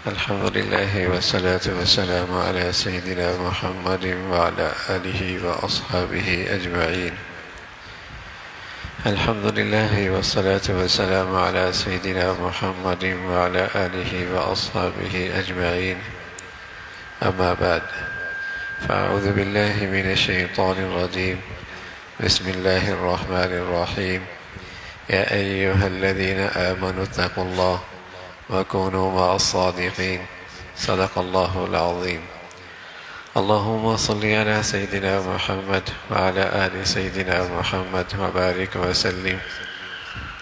الحمد لله والصلاة والسلام على سيدنا محمد وعلى آله وأصحابه أجمعين. الحمد لله والصلاة والسلام على سيدنا محمد وعلى آله وأصحابه أجمعين. أما بعد، فأعوذ بالله من الشيطان الرجيم. بسم الله الرحمن الرحيم. يا أيها الذين آمنوا اتقوا الله وكونوا مع الصادقين. صدق الله العظيم. اللهم صل على سيدنا محمد وعلى آل سيدنا محمد وبارك وسلم.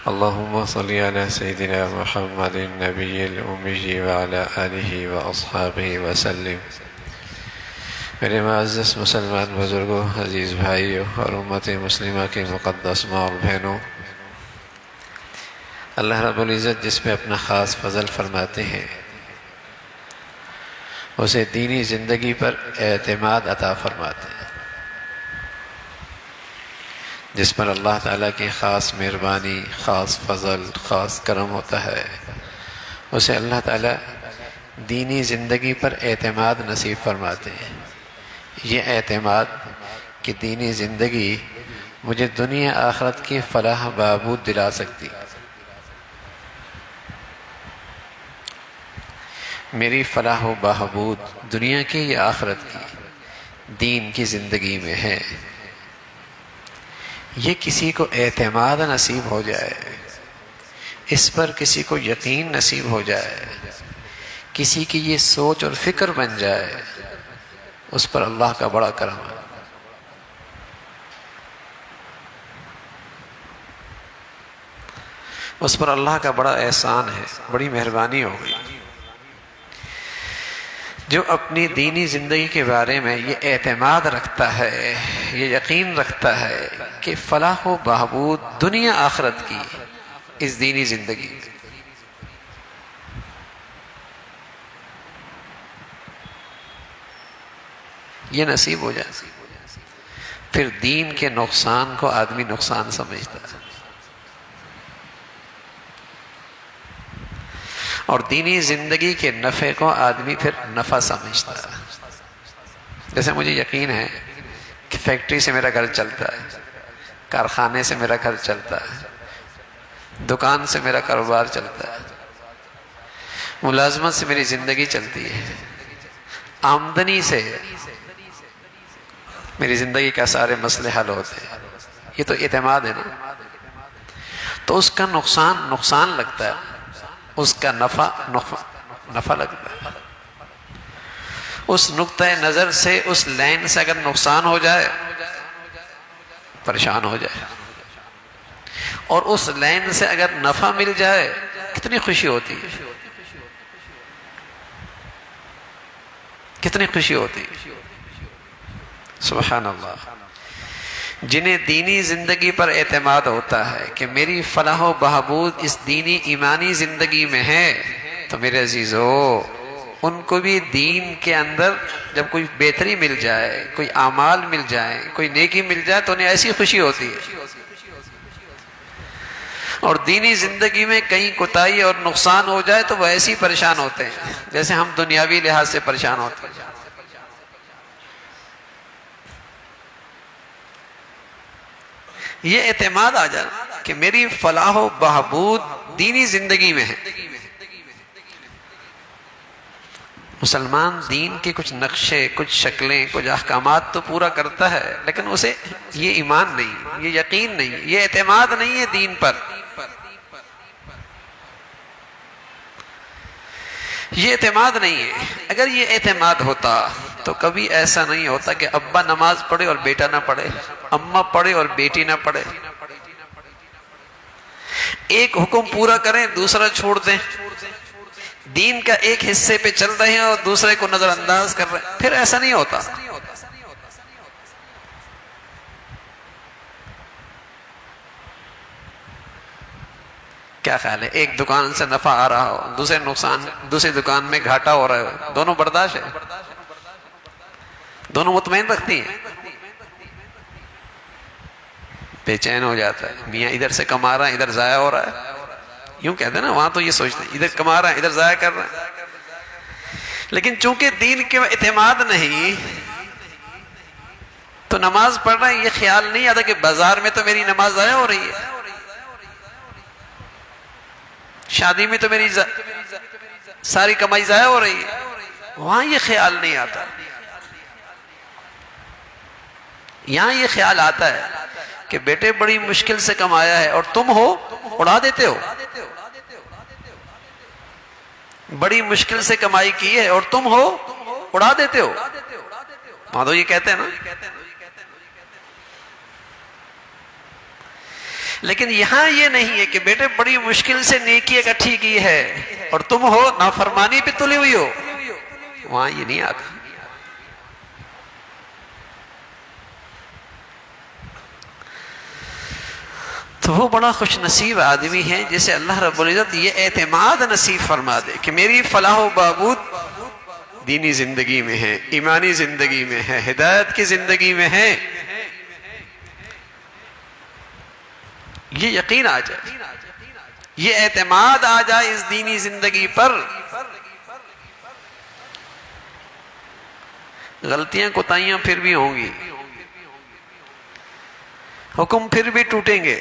اللهم صل على سيدنا محمد النبي الأمي وعلى آله وأصحابه وسلم. میرے معزز مسلمان بزرگوں، عزیز بھائیوں اور امت مسلمہ کے مقدس ماں اور بہنوں، اللہ رب العزت جس پہ اپنا خاص فضل فرماتے ہیں اسے دینی زندگی پر اعتماد عطا فرماتے ہیں. جس پر اللہ تعالیٰ کی خاص مہربانی، خاص فضل، خاص کرم ہوتا ہے، اسے اللہ تعالیٰ دینی زندگی پر اعتماد نصیب فرماتے ہیں. یہ اعتماد کہ دینی زندگی مجھے دنیا آخرت کی فلاح بہبود دلا سکتی، میری فلاح و بہبود دنیا کی یا آخرت کی، دین کی زندگی میں ہے. یہ کسی کو اعتماد نصیب ہو جائے، اس پر کسی کو یقین نصیب ہو جائے، کسی کی یہ سوچ اور فکر بن جائے، اس پر اللہ کا بڑا کرم ہے. اس پر اللہ کا بڑا احسان ہے، بڑی مہربانی ہو گئی. جو اپنی دینی زندگی کے بارے میں یہ اعتماد رکھتا ہے، یہ یقین رکھتا ہے کہ فلاح و بہبود دنیا آخرت کی اس دینی زندگی میں، یہ نصیب ہو جائے، پھر دین کے نقصان کو آدمی نقصان سمجھتا ہے اور دینی زندگی کے نفع کو آدمی پھر نفع سمجھتا ہے. جیسے مجھے یقین ہے کہ فیکٹری سے میرا گھر چلتا ہے، کارخانے سے میرا گھر چلتا ہے، دکان سے میرا کاروبار چلتا ہے، ملازمت سے میری زندگی چلتی ہے، آمدنی سے میری زندگی کا سارے مسئلے حل ہوتے ہیں. یہ تو اعتماد ہے نا. تو اس کا نقصان لگتا ہے، اس کا نفع لگتا ہے. اس نقطۂ نظر سے، اس لائن سے اگر نقصان ہو جائے پریشان ہو جائے، اور اس لائن سے اگر نفع مل جائے کتنی خوشی ہوتی ہے، کتنی خوشی ہوتی ہے. سبحان اللہ. جنہیں دینی زندگی پر اعتماد ہوتا ہے کہ میری فلاح و بہبود اس دینی ایمانی زندگی میں ہے، تو میرے عزیزو ان کو بھی دین کے اندر جب کوئی بہتری مل جائے، کوئی اعمال مل جائے، کوئی نیکی مل جائے تو انہیں ایسی خوشی ہوتی ہے. اور دینی زندگی میں کہیں کوتاہی اور نقصان ہو جائے تو وہ ایسی پریشان ہوتے ہیں جیسے ہم دنیاوی لحاظ سے پریشان ہوتے ہیں. یہ اعتماد آ جانا کہ میری فلاح و بہبود دینی زندگی میں ہے. مسلمان دین کے کچھ نقشے، کچھ شکلیں، کچھ احکامات تو پورا کرتا ہے، لیکن اسے یہ ایمان نہیں، یہ یقین نہیں، یہ اعتماد نہیں ہے دین پر. یہ اعتماد نہیں ہے. اگر یہ اعتماد ہوتا تو کبھی ایسا نہیں ہوتا کہ ابا نماز پڑھے اور بیٹا نہ پڑھے، اماں پڑھے اور بیٹی نہ پڑھے، ایک حکم پورا کریں دوسرا چھوڑ دیں، دین کا ایک حصے پہ چل رہے ہیں اور دوسرے کو نظر انداز کر رہے ہیں. پھر ایسا نہیں ہوتا. کیا خیال ہے؟ ایک دکان سے نفع آ رہا ہو، دوسری دکان میں گھاٹا ہو رہا ہو، دونوں برداشت ہے؟ دونوں مطمئن رکھتی ہیں؟ بے چین ہو جاتا ہے. میاں ادھر سے کما رہا ہے، ادھر ضائع ہو رہا ہے. یوں کہتے ہیں نا، وہاں تو یہ سوچتے ہیں ادھر کما رہا ہے ادھر ضائع کر رہا ہے. لیکن چونکہ دین کے اعتماد نہیں تو نماز پڑھ رہے ہیں، یہ خیال نہیں آتا کہ بازار میں تو میری نماز ضائع ہو رہی ہے، شادی میں تو میری ساری کمائی ضائع ہو رہی ہے، وہاں یہ خیال نہیں آتا۔ یہاں یہ خیال آتا ہے کہ بیٹے بڑی مشکل سے کمایا ہے اور تم ہو اڑا دیتے ہو، بڑی مشکل سے کمائی کی ہے اور تم ہو اڑا دیتے ہو، وہاں تو یہ کہتے ہیں نا۔ لیکن یہاں یہ نہیں ہے کہ بیٹے بڑی مشکل سے نیکی اکٹھی کی ہے اور تم ہو نافرمانی پہ تلی ہوئی ہو، وہاں یہ نہیں آتا۔ تو وہ بڑا خوش نصیب آدمی ہے جسے اللہ رب العزت یہ اعتماد نصیب فرما دے کہ میری فلاح و بہبود دینی زندگی میں ہے، ایمانی زندگی میں ہے، ہدایت کی زندگی میں ہے، یہ یقین آ جائے، یہ اعتماد آ جائے اس دینی زندگی پر۔ غلطیاں کوتاہیاں پھر بھی ہوں گی، حکم پھر بھی ٹوٹیں گے،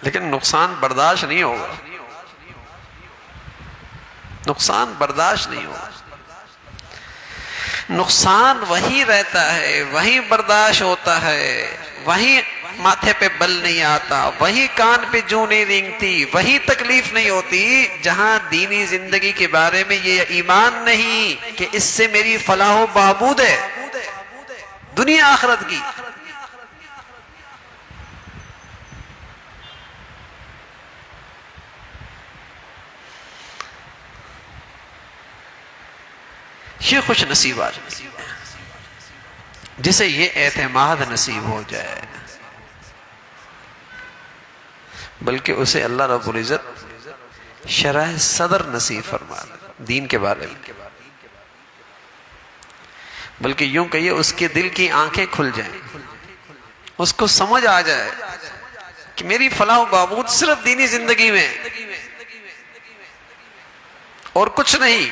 لیکن نقصان برداشت نہیں ہوگا، نقصان برداشت نہیں ہوگا۔ نقصان وہی رہتا ہے، وہی برداشت ہوتا ہے، وہی ماتھے پہ بل نہیں آتا، وہی کان پہ جوں نہیں رینگتی، وہی تکلیف نہیں ہوتی جہاں دینی زندگی کے بارے میں یہ ایمان نہیں کہ اس سے میری فلاح و بہبود ہے دنیا آخرت کی۔ یہ خوش نصیب آدمی جسے یہ اعتماد نصیب ہو جائے، بلکہ اسے اللہ رب العزت شرح صدر نصیب فرما دے دین کے بارے میں، بلکہ یوں کہیے اس کے دل کی آنکھیں کھل جائیں، اس کو سمجھ آ جائے کہ میری فلاح و بہبود صرف دینی زندگی میں اور کچھ نہیں۔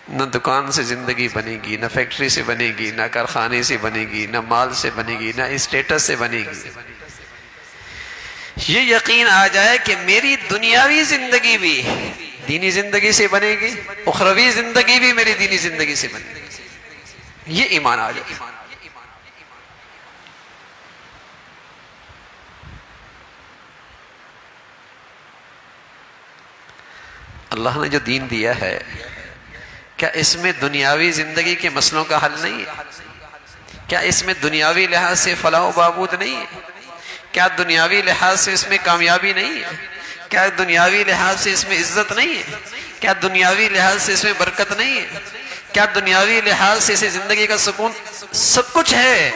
نہ دکان سے زندگی بنے گی، نہ فیکٹری سے بنے گی، نہ کارخانے سے بنے گی، نہ مال سے بنے گی، نہ اسٹیٹس سے بنے گی۔ یہ یقین آ جائے کہ میری دنیاوی زندگی بھی دینی زندگی سے بنے گی، اخروی زندگی بھی میری دینی زندگی سے بنے گی، یہ ایمان آ جائے۔ اللہ نے جو دین دیا ہے، کیا اس میں دنیاوی زندگی کے مسئلوں کا حل نہیں ہے؟ کیا اس میں دنیاوی لحاظ سے فلاح و بہبود نہیں ہے؟ کیا دنیاوی لحاظ سے اس میں کامیابی نہیں ہے؟ کیا دنیاوی لحاظ سے اس میں عزت نہیں ہے؟ کیا دنیاوی لحاظ سے اس میں برکت نہیں ہے؟ کیا دنیاوی لحاظ سے اسے زندگی کا سکون؟ سب کچھ ہے،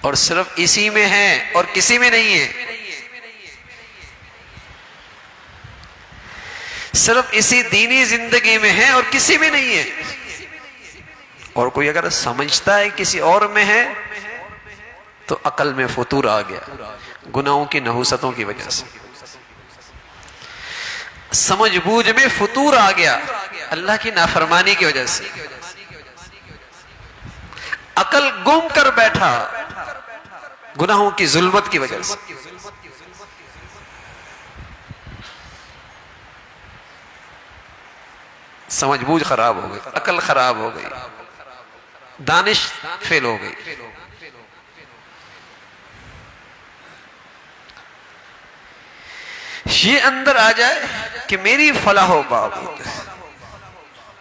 اور صرف اسی میں ہے اور کسی میں نہیں ہے، صرف اسی دینی زندگی میں ہے اور کسی میں نہیں ہے۔ اور کوئی اگر سمجھتا ہے کسی اور میں ہے تو عقل میں فطور آ گیا، گناہوں کی نحوستوں کی وجہ سے سمجھ بوجھ میں فطور آ گیا، اللہ کی نافرمانی کی وجہ سے عقل گم کر بیٹھا گناہوں کی ظلمت کی وجہ سے۔ سمجھ بوجھ خراب ہو گئی، عقل خراب ہو گئی، دانش فیل ہو گئی۔ یہ اندر آ جائے کہ میری فلاح و بہبود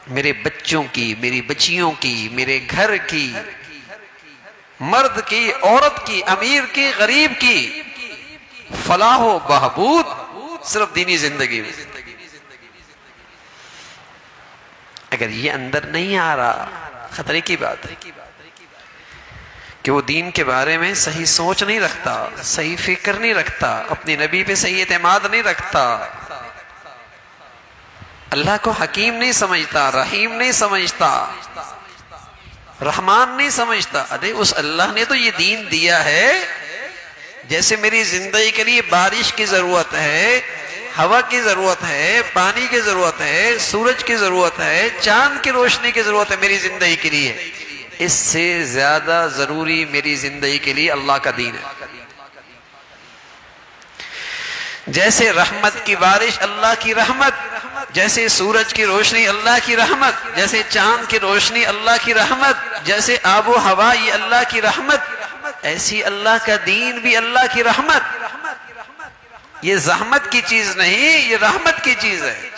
میرے بچوں کی، میری بچیوں کی، میرے گھر کی، مرد کی، عورت کی، امیر کی، غریب کی فلاح و بہبود صرف دینی زندگی میں۔ اگر یہ اندر نہیں آ رہا، خطرے کی بات ہے کہ وہ دین کے بارے میں صحیح سوچ نہیں رکھتا، صحیح فکر نہیں رکھتا، اپنے نبی پہ صحیح اعتماد نہیں رکھتا، اللہ کو حکیم نہیں سمجھتا، رحیم نہیں سمجھتا، رحمان نہیں سمجھتا۔ ارے اس اللہ نے تو یہ دین دیا ہے جیسے میری زندگی کے لیے بارش کی ضرورت ہے، ہوا کی ضرورت ہے، پانی کی ضرورت ہے، سورج کی ضرورت ہے، چاند کی روشنی کی ضرورت ہے میری زندگی کے لیے، اس سے زیادہ ضروری میری زندگی کے لیے اللہ کا دین ہے۔ جیسے رحمت کی بارش اللہ کی رحمت، جیسے سورج کی روشنی اللہ کی رحمت، جیسے چاند کی روشنی اللہ کی رحمت، جیسے آب و ہوا یہ اللہ کی رحمت، ایسی اللہ کا دین بھی اللہ کی رحمت۔ یہ زحمت کی چیز نہیں، یہ رحمت کی چیز ہے۔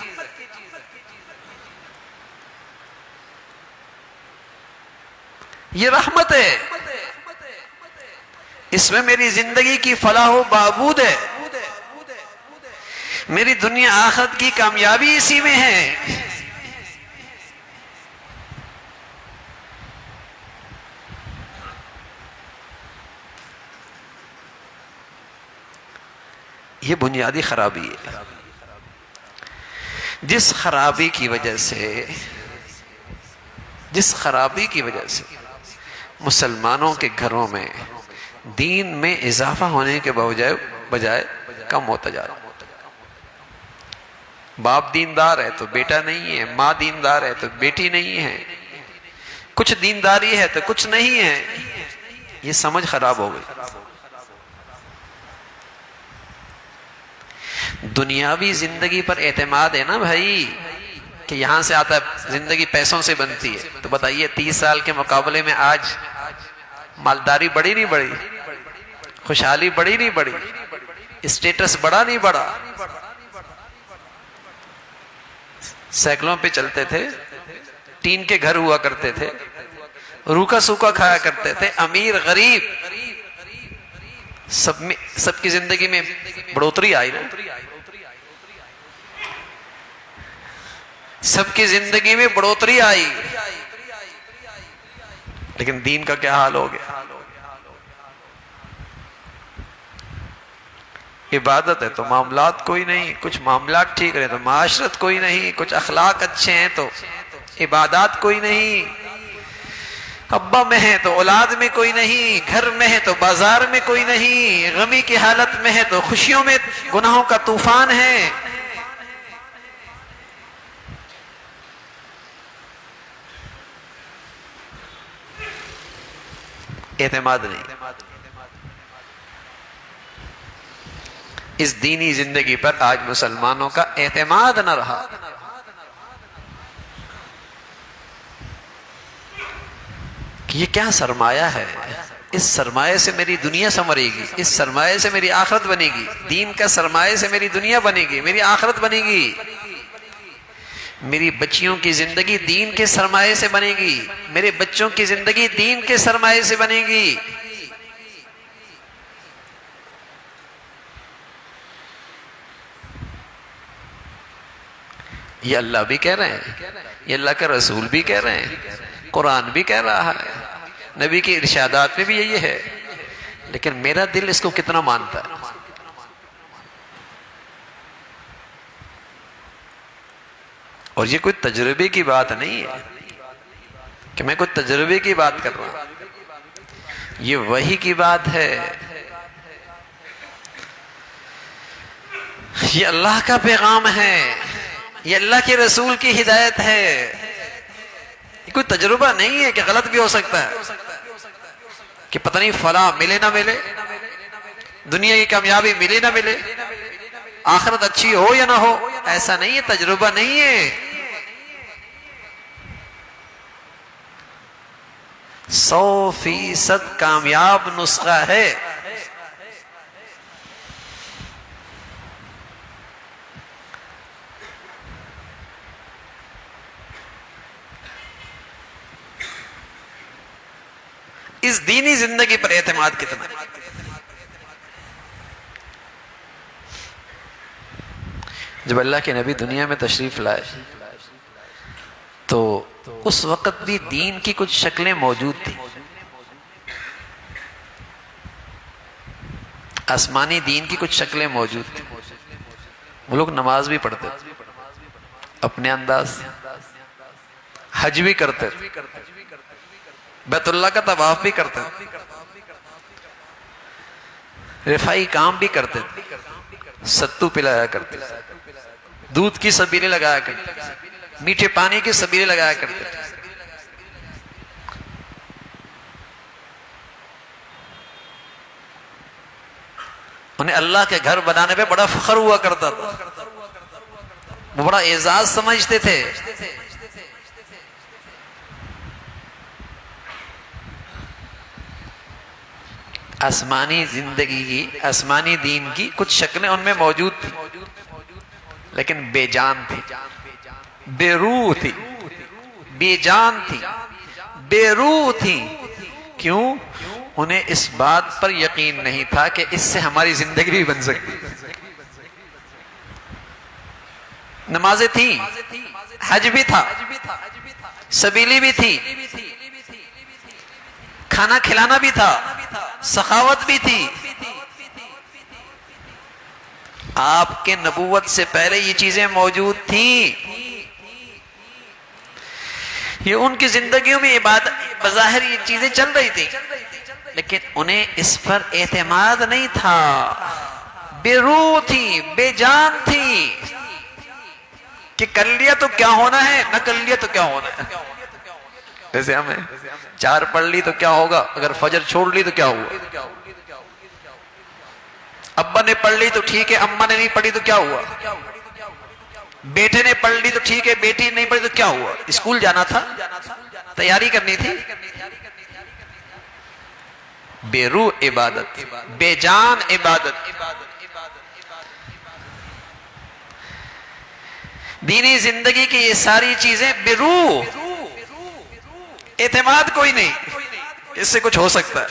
یہ رحمت ہے، اس میں میری زندگی کی فلاح و بہبود ہے، میری دنیا آخرت کی کامیابی اسی میں ہے۔ یہ بنیادی خرابی ہے، جس خرابی کی وجہ سے مسلمانوں کے گھروں میں دین میں اضافہ ہونے کے بجائے کم ہوتا جا رہا۔ باپ دیندار ہے تو بیٹا نہیں ہے، ماں دیندار ہے تو بیٹی نہیں ہے، کچھ دینداری ہے تو کچھ نہیں ہے، یہ سمجھ خراب ہو گئی۔ دنیاوی زندگی پر اعتماد ہے نا بھائی، کہ یہاں سے آتا ہے، زندگی پیسوں سے بنتی ہے، تو بتائیے 30 سال کے مقابلے میں آج مالداری بڑی نہیں بڑی، خوشحالی بڑی نہیں بڑی، اسٹیٹس بڑا نہیں بڑا؟ سائیکلوں پہ چلتے تھے، ٹین کے گھر ہوا کرتے تھے، روکھا سوکھا کھایا کرتے تھے، امیر غریب سب کی زندگی میں بڑھوتری آئی نا، سب کی زندگی میں بڑھوتری آئی، لیکن دین کا کیا حال ہو گیا؟ عبادت ہے تو معاملات کوئی نہیں، کچھ معاملات ٹھیک رہے تو معاشرت کوئی نہیں، کچھ اخلاق اچھے ہیں تو عبادات کوئی نہیں، ابا میں ہے تو اولاد میں کوئی نہیں، گھر میں ہے تو بازار میں کوئی نہیں، غمی کی حالت میں ہے تو خوشیوں میں گناہوں کا طوفان ہے۔ اعتماد نہیں، اس دینی زندگی پر آج مسلمانوں کا اعتماد نہ رہا۔ کہ یہ کیا سرمایہ ہے، اس سرمایہ سے میری دنیا سنورے گی، اس سرمایہ سے میری آخرت بنے گی، دین کا سرمایہ سے میری دنیا بنے گی، میری آخرت بنے گی، میری بچیوں کی زندگی دین کے سرمایہ سے بنے گی، میرے بچوں کی زندگی دین کے سرمایہ سے بنے گی۔ یہ اللہ بھی کہہ رہے ہیں، یہ اللہ کا رسول بھی کہہ رہے ہیں، قرآن بھی کہہ رہا ہے، نبی کی ارشادات میں بھی یہی ہے، لیکن میرا دل اس کو کتنا مانتا ہے؟ اور یہ کوئی تجربے کی بات نہیں ہے کہ میں کوئی تجربے کی بات کر رہا ہوں، یہ وحی کی بات ہے، یہ اللہ کا پیغام ہے، یہ اللہ کے رسول کی ہدایت ہے، یہ کوئی تجربہ نہیں ہے کہ غلط بھی ہو سکتا ہے، کہ پتہ نہیں فلاں ملے نہ ملے، دنیا کی کامیابی ملے نہ ملے، آخرت اچھی ہو یا نہ ہو، ایسا نہیں ہے، تجربہ نہیں ہے۔ 100% کامیاب نسخہ ہے۔ اس دینی زندگی پر اعتماد کتنا ہے؟ جب اللہ کے نبی دنیا میں تشریف لائے تو اس وقت بھی دین کی کچھ شکلیں موجود تھیں، آسمانی دین کی کچھ شکلیں موجود تھیں، وہ لوگ نماز بھی پڑھتے اپنے انداز، حج بھی کرتے، بیت اللہ کا طواف بھی کرتے، رفائی کام بھی کرتے تھے، ستو پلایا کرتے تھے، دودھ کی سبیلے لگایا کرتے تھے، میٹھے پانی کی سبیلے لگایا کرتے تھے۔ انہیں اللہ کے گھر بنانے پہ بڑا فخر ہوا کرتا تھا، وہ بڑا اعزاز سمجھتے تھے۔ آسمانی زندگی کی، آسمانی دین کی کچھ شکلیں ان میں موجود تھی، لیکن بے جان تھی، بے روح تھی، بے جان تھی، بے روح تھی۔ کیوں؟ انہیں اس بات پر یقین نہیں تھا کہ اس سے ہماری زندگی بھی بن سکتی۔ نمازیں تھیں، حج بھی تھا، سبیلی بھی تھی، کھانا کھلانا بھی تھا، سخاوت بھی تھی۔ آپ کے نبوت سے پہلے یہ چیزیں موجود تھیں۔ یہ ان کی زندگیوں میں عبادت بظاہر یہ چیزیں چل رہی تھی، لیکن انہیں اس پر اعتماد نہیں تھا، بے روح تھی، بے جان تھی کہ کر لیا تو کیا ہونا ہے، نہ کر لیا تو کیا ہونا ہے۔ جیسے ہمیں 4 پڑھ لی تو کیا ہوگا، اگر فجر چھوڑ لی تو کیا ہوا، ابا نے پڑھ لی تو ٹھیک ہے، اماں نے نہیں پڑھی تو کیا ہوا، بیٹے نے پڑھ لی تو ٹھیک ہے، بیٹی نہیں پڑھی تو کیا ہوا، اسکول جانا تھا، تیاری کرنی تھی۔ بے روح عبادت، بے جان عبادت۔ دینی زندگی کی یہ ساری چیزیں بے روح، اعتماد کوئی نہیں اس سے کچھ ہو سکتا ہے۔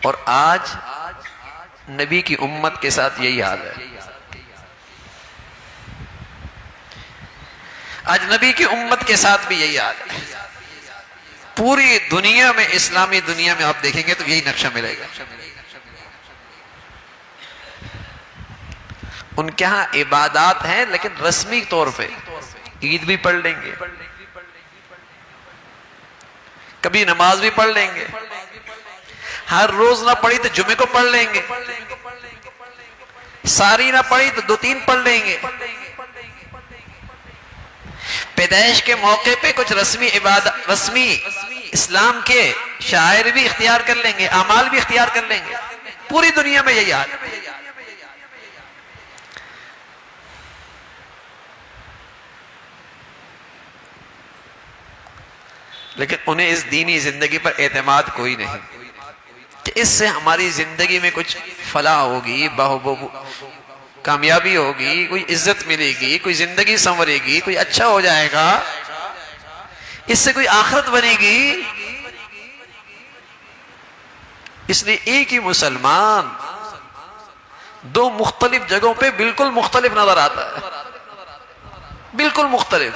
اور آج نبی کی امت کے ساتھ یہی حال ہے۔ آج نبی کی امت کے ساتھ بھی یہی حال ہے۔ پوری دنیا میں، اسلامی دنیا میں آپ دیکھیں گے تو یہی نقشہ ملے گا۔ ان کے ہاں عبادات ہیں لیکن رسمی طور پہ، عید بھی پڑھ لیں گے، کبھی نماز بھی پڑھ لیں گے، ہر روز نہ پڑھی تو جمعے کو پڑھ لیں گے، ساری نہ پڑھی تو 2-3 پڑھ لیں گے، پیدائش کے موقع پہ کچھ رسمی عبادت، رسمی اسلام کے شاعر بھی اختیار کر لیں گے، اعمال بھی اختیار کر لیں گے۔ پوری دنیا میں یہی حال ہے۔ لیکن انہیں اس دینی زندگی پر اعتماد کوئی نہیں کہ اس سے ہماری زندگی میں کچھ فلاح ہوگی، کامیابی ہوگی، کوئی عزت ملے گی، کوئی زندگی سنورے گی، کوئی اچھا ہو جائے گا، اس سے کوئی آخرت بنے گی۔ اس لیے ایک ہی مسلمان 2 مختلف جگہوں پہ بالکل مختلف نظر آتا ہے، بالکل مختلف۔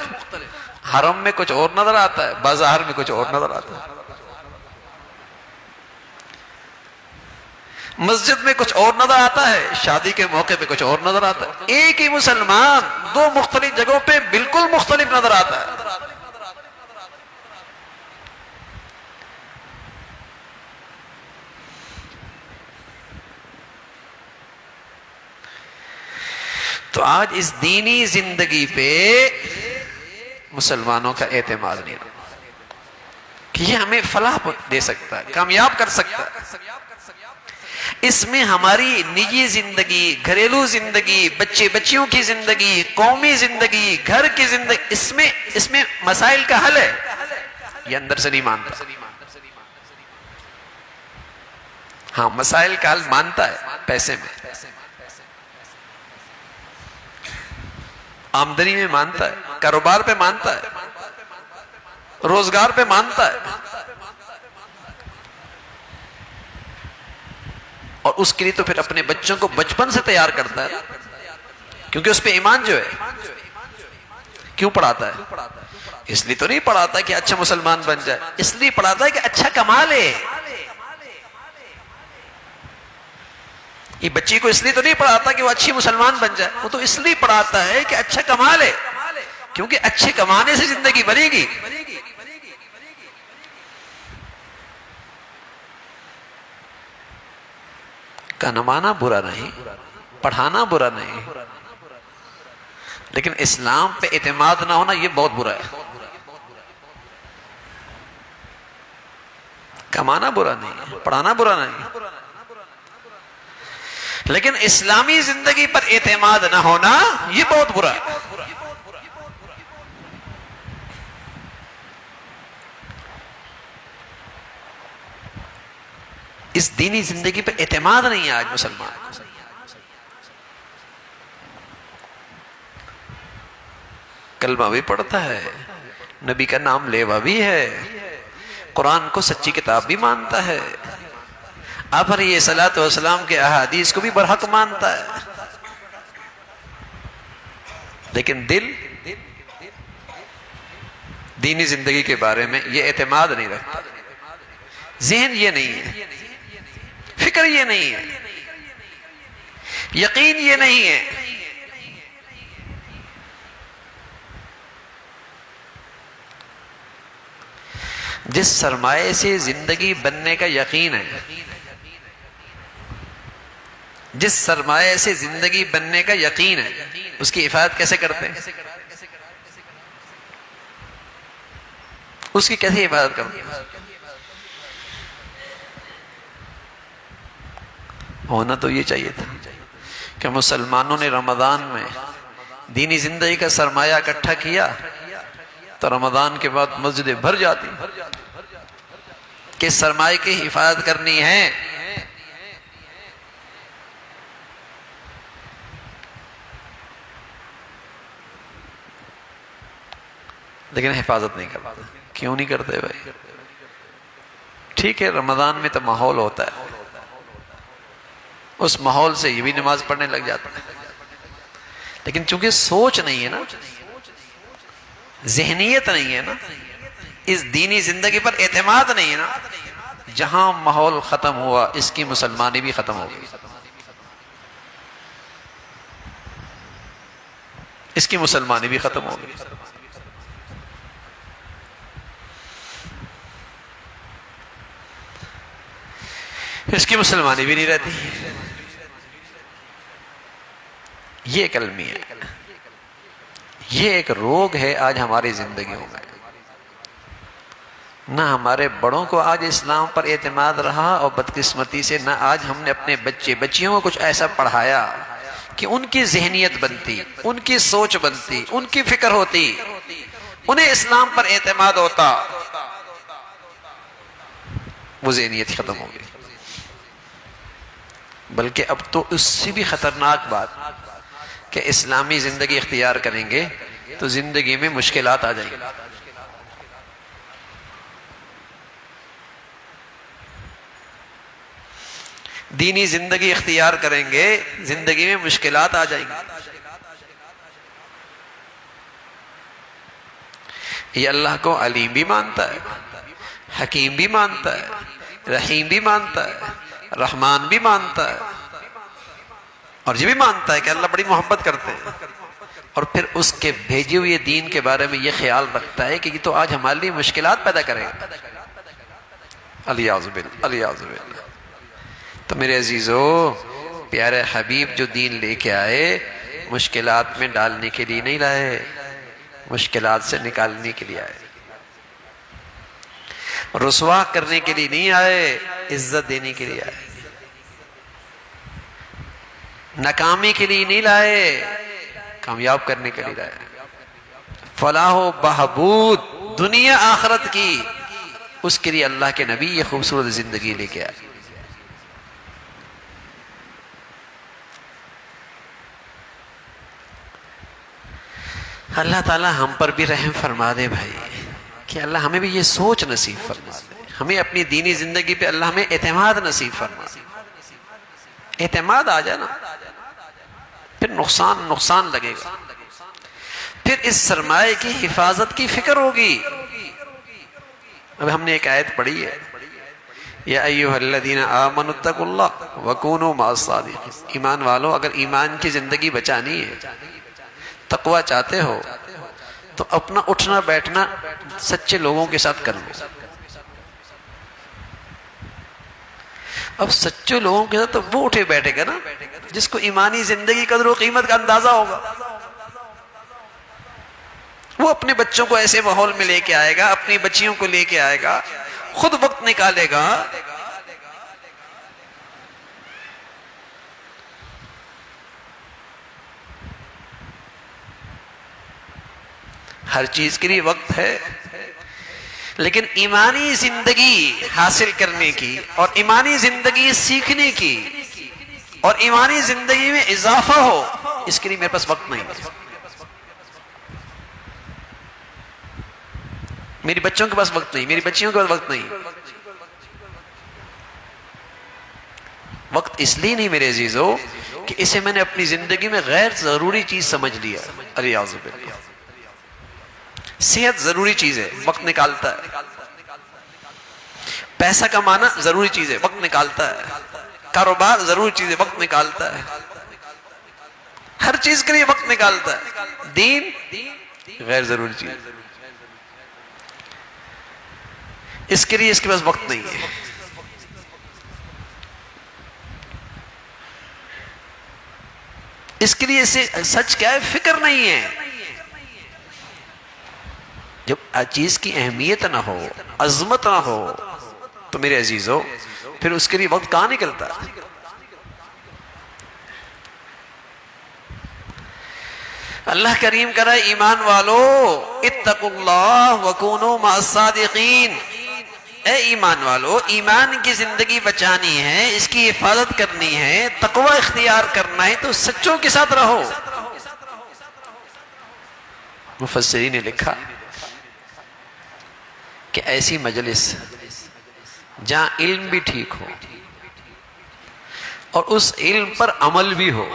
حرم میں کچھ اور نظر آتا ہے، بازار میں کچھ اور نظر آتا ہے، مسجد میں کچھ اور نظر آتا ہے، شادی کے موقع پہ کچھ اور نظر آتا ہے۔ ایک ہی مسلمان 2 مختلف جگہوں پہ بالکل مختلف نظر آتا ہے۔ تو آج اس دینی زندگی پہ مسلمانوں کا اعتماد نہیں رہا کہ یہ ہمیں فلاح دے سکتا ہے، کامیاب کر سکتا ہے۔ اس میں ہماری نجی زندگی، گھریلو زندگی، بچے بچیوں کی زندگی، قومی زندگی، گھر کی زندگی، اس میں مسائل کا حل ہے، یہ اندر سے نہیں مانتا۔ ہاں، مسائل کا حل مانتا ہے، پیسے میں، آمدنی میں مانتا ہے، کاروبار پہ مانتا ہے، روزگار پہ مانتا ہے، اور اس کے لیے تو پھر اپنے بچوں کو بچپن سے تیار کرتا ہے، کیونکہ اس پہ ایمان جو ہے۔ کیوں پڑھاتا ہے؟ اس لیے تو نہیں پڑھاتا کہ اچھا مسلمان بن جائے، اس لیے پڑھاتا ہے کہ اچھا کما لے۔ یہ بچی کو اس لیے تو نہیں پڑھاتا کہ وہ اچھی مسلمان بن جائے، وہ تو اس لیے پڑھاتا ہے کہ اچھا کما لے، کیونکہ اچھے کمانے سے زندگی بنے گی۔ کمانا برا نہیں، پڑھانا برا نہیں، لیکن اسلام پہ اعتماد نہ ہونا یہ بہت برا ہے۔ کمانا برا نہیں، پڑھانا برا نہیں، لیکن اسلامی زندگی پر اعتماد نہ ہونا یہ بہت برا ہے۔ اس دینی زندگی پر اعتماد نہیں ہے آج مسلمان۔ کلمہ بھی پڑھتا ہے، نبی کا نام لیوا بھی ہے، قرآن کو سچی کتاب بھی مانتا ہے، آپ علیہ الصلوۃ والسلام کے احادیث کو بھی برحق مانتا ہے، لیکن دل دینی زندگی کے بارے میں یہ اعتماد نہیں رکھتا، ذہن یہ نہیں ہے، فکر یہ نہیں ہے، یقین یہ نہیں ہے۔ جس سرمایے سے زندگی بننے کا یقین ہے، جس سرمایے سے زندگی بننے کا یقین ہے، اس کی حفاظت کیسے کرتے ہیں؟ اس کی کیسے حفاظت کرتے ہیں؟ ہونا تو یہ چاہیے تھا کہ مسلمانوں نے رمضان میں دینی زندگی کا سرمایہ اکٹھا کیا تو رمضان کے بعد مسجدیں بھر جاتی کہ سرمایہ کی حفاظت کرنی ہے۔ لیکن حفاظت نہیں کرتے۔ کیوں نہیں کرتے بھائی؟ ٹھیک ہے رمضان میں تو ماحول ہوتا ہے، اس ماحول سے یہ بھی نماز پڑھنے لگ جاتا ہے، لیکن چونکہ سوچ نہیں ہے نا، ذہنیت نہیں ہے نا، اس دینی زندگی پر اعتماد نہیں ہے نا، جہاں ماحول ختم ہوا اس کی مسلمانی بھی ختم ہو گئی، اس کی مسلمانی بھی ختم ہو گئی۔ اس کی مسلمانی بھی نہیں رہتی۔ یہ ایک المیہ ہے، یہ ایک روگ ہے آج ہماری زندگیوں میں۔ نہ ہمارے بڑوں کو آج اسلام پر اعتماد رہا، اور بدقسمتی سے نہ آج ہم نے اپنے بچیوں کو کچھ ایسا پڑھایا کہ ان کی ذہنیت بنتی، ان کی سوچ بنتی، ان کی فکر ہوتی، انہیں اسلام پر اعتماد ہوتا۔ وہ ذہنیت ختم ہو گئی۔ بلکہ اب تو اس سے بھی خطرناک بات کہ اسلامی زندگی اختیار کریں گے تو زندگی میں مشکلات آ جائیں گی۔ دینی زندگی اختیار کریں گے زندگی میں مشکلات آ جائیں گی۔ یہ اللہ کو علیم بھی مانتا ہے، حکیم بھی مانتا ہے، رحیم بھی مانتا ہے، رحمان بھی مانتا ہے، اور یہ بھی مانتا ہے کہ اللہ بڑی محبت کرتے ہیں، اور پھر اس کے بھیجے ہوئے دین کے بارے میں یہ خیال رکھتا ہے کہ یہ تو آج ہمارے لیے مشکلات پیدا کرے گا۔ الیاذ باللہ، الیاذ باللہ۔ تو میرے عزیزو، پیارے حبیب جو دین لے کے آئے مشکلات میں ڈالنے کے لیے نہیں لائے، مشکلات سے نکالنے کے لیے آئے، رسوا کرنے کے لیے نہیں آئے، عزت دینے کے لیے آئے، ناکامی کے لیے نہیں لائے، کامیاب کرنے کے لیے لائے، فلاح و بہبود دنیا آخرت کی، اس کے لیے اللہ کے نبی یہ خوبصورت زندگی لے کے آئے۔ اللہ تعالی ہم پر بھی رحم فرما دے بھائی، کہ اللہ ہمیں بھی یہ سوچ نصیب فرما دے، ہمیں اپنی دینی زندگی پہ اللہ ہمیں اعتماد نصیب فرما دے۔ اعتماد آ جائے نا پھر نقصان لگے گا، پھر اس سرمایہ کی حفاظت کی فکر ہوگی۔ اب ہم نے ایک آیت پڑھی ہے، یا ایھا الذین آمنوا اتقوا اللہ وکونوا مع الصادقین، ایمان والو اگر ایمان کی زندگی بچانی ہے، تقوی چاہتے ہو، تو اپنا اٹھنا بیٹھنا سچے لوگوں کے ساتھ کر لو، اب سچے لوگوں کے ساتھ تو وہ اٹھے بیٹھے گا نا جس کو ایمانی زندگی قدر و قیمت کا اندازہ ہوگا. وہ اپنے بچوں کو ایسے ماحول میں لے کے آئے گا، اپنی بچیوں کو لے کے آئے گا، خود وقت نکالے گا. ہر چیز کے لیے وقت ہے، لیکن ایمانی زندگی حاصل کرنے کی اور ایمانی زندگی سیکھنے کی اور ایمانی زندگی میں اضافہ ہو، اس کے لیے میرے پاس وقت نہیں ہے. میری بچوں کے پاس وقت نہیں، میری بچیوں کے پاس وقت نہیں. وقت اس لیے نہیں میرے عزیزو کہ اسے میں نے اپنی زندگی میں غیر ضروری چیز سمجھ لیا. الیاذ باللہ. صحت ضروری چیز ہے، وقت نکالتا ہے. پیسہ کمانا ضروری چیز ہے، وقت نکالتا ہے. کاروبار ضروری چیز ہے، وقت نکالتا ہے. ہر چیز کے لیے وقت نکالتا ہے. دین غیر ضروری چیز، اس کے لیے اس کے پاس وقت نہیں ہے. اس کے لیے اسے سچ کیا ہے، فکر نہیں ہے. جب چیز کی اہمیت نہ ہو، عظمت نہ ہو، تو میرے عزیزو پھر اس کے لیے وقت کہاں نکلتا. اللہ کریم کرا ایمان والو اتقوا اللہ وکونوا مع الصادقین. اے ایمان والو، ایمان کی زندگی بچانی ہے، اس کی حفاظت کرنی ہے، تقوی اختیار کرنا ہے تو سچوں کے ساتھ رہو. مفسرین نے لکھا کہ ایسی مجلس جہاں علم بھی ٹھیک ہو اور اس علم پر عمل بھی ہو،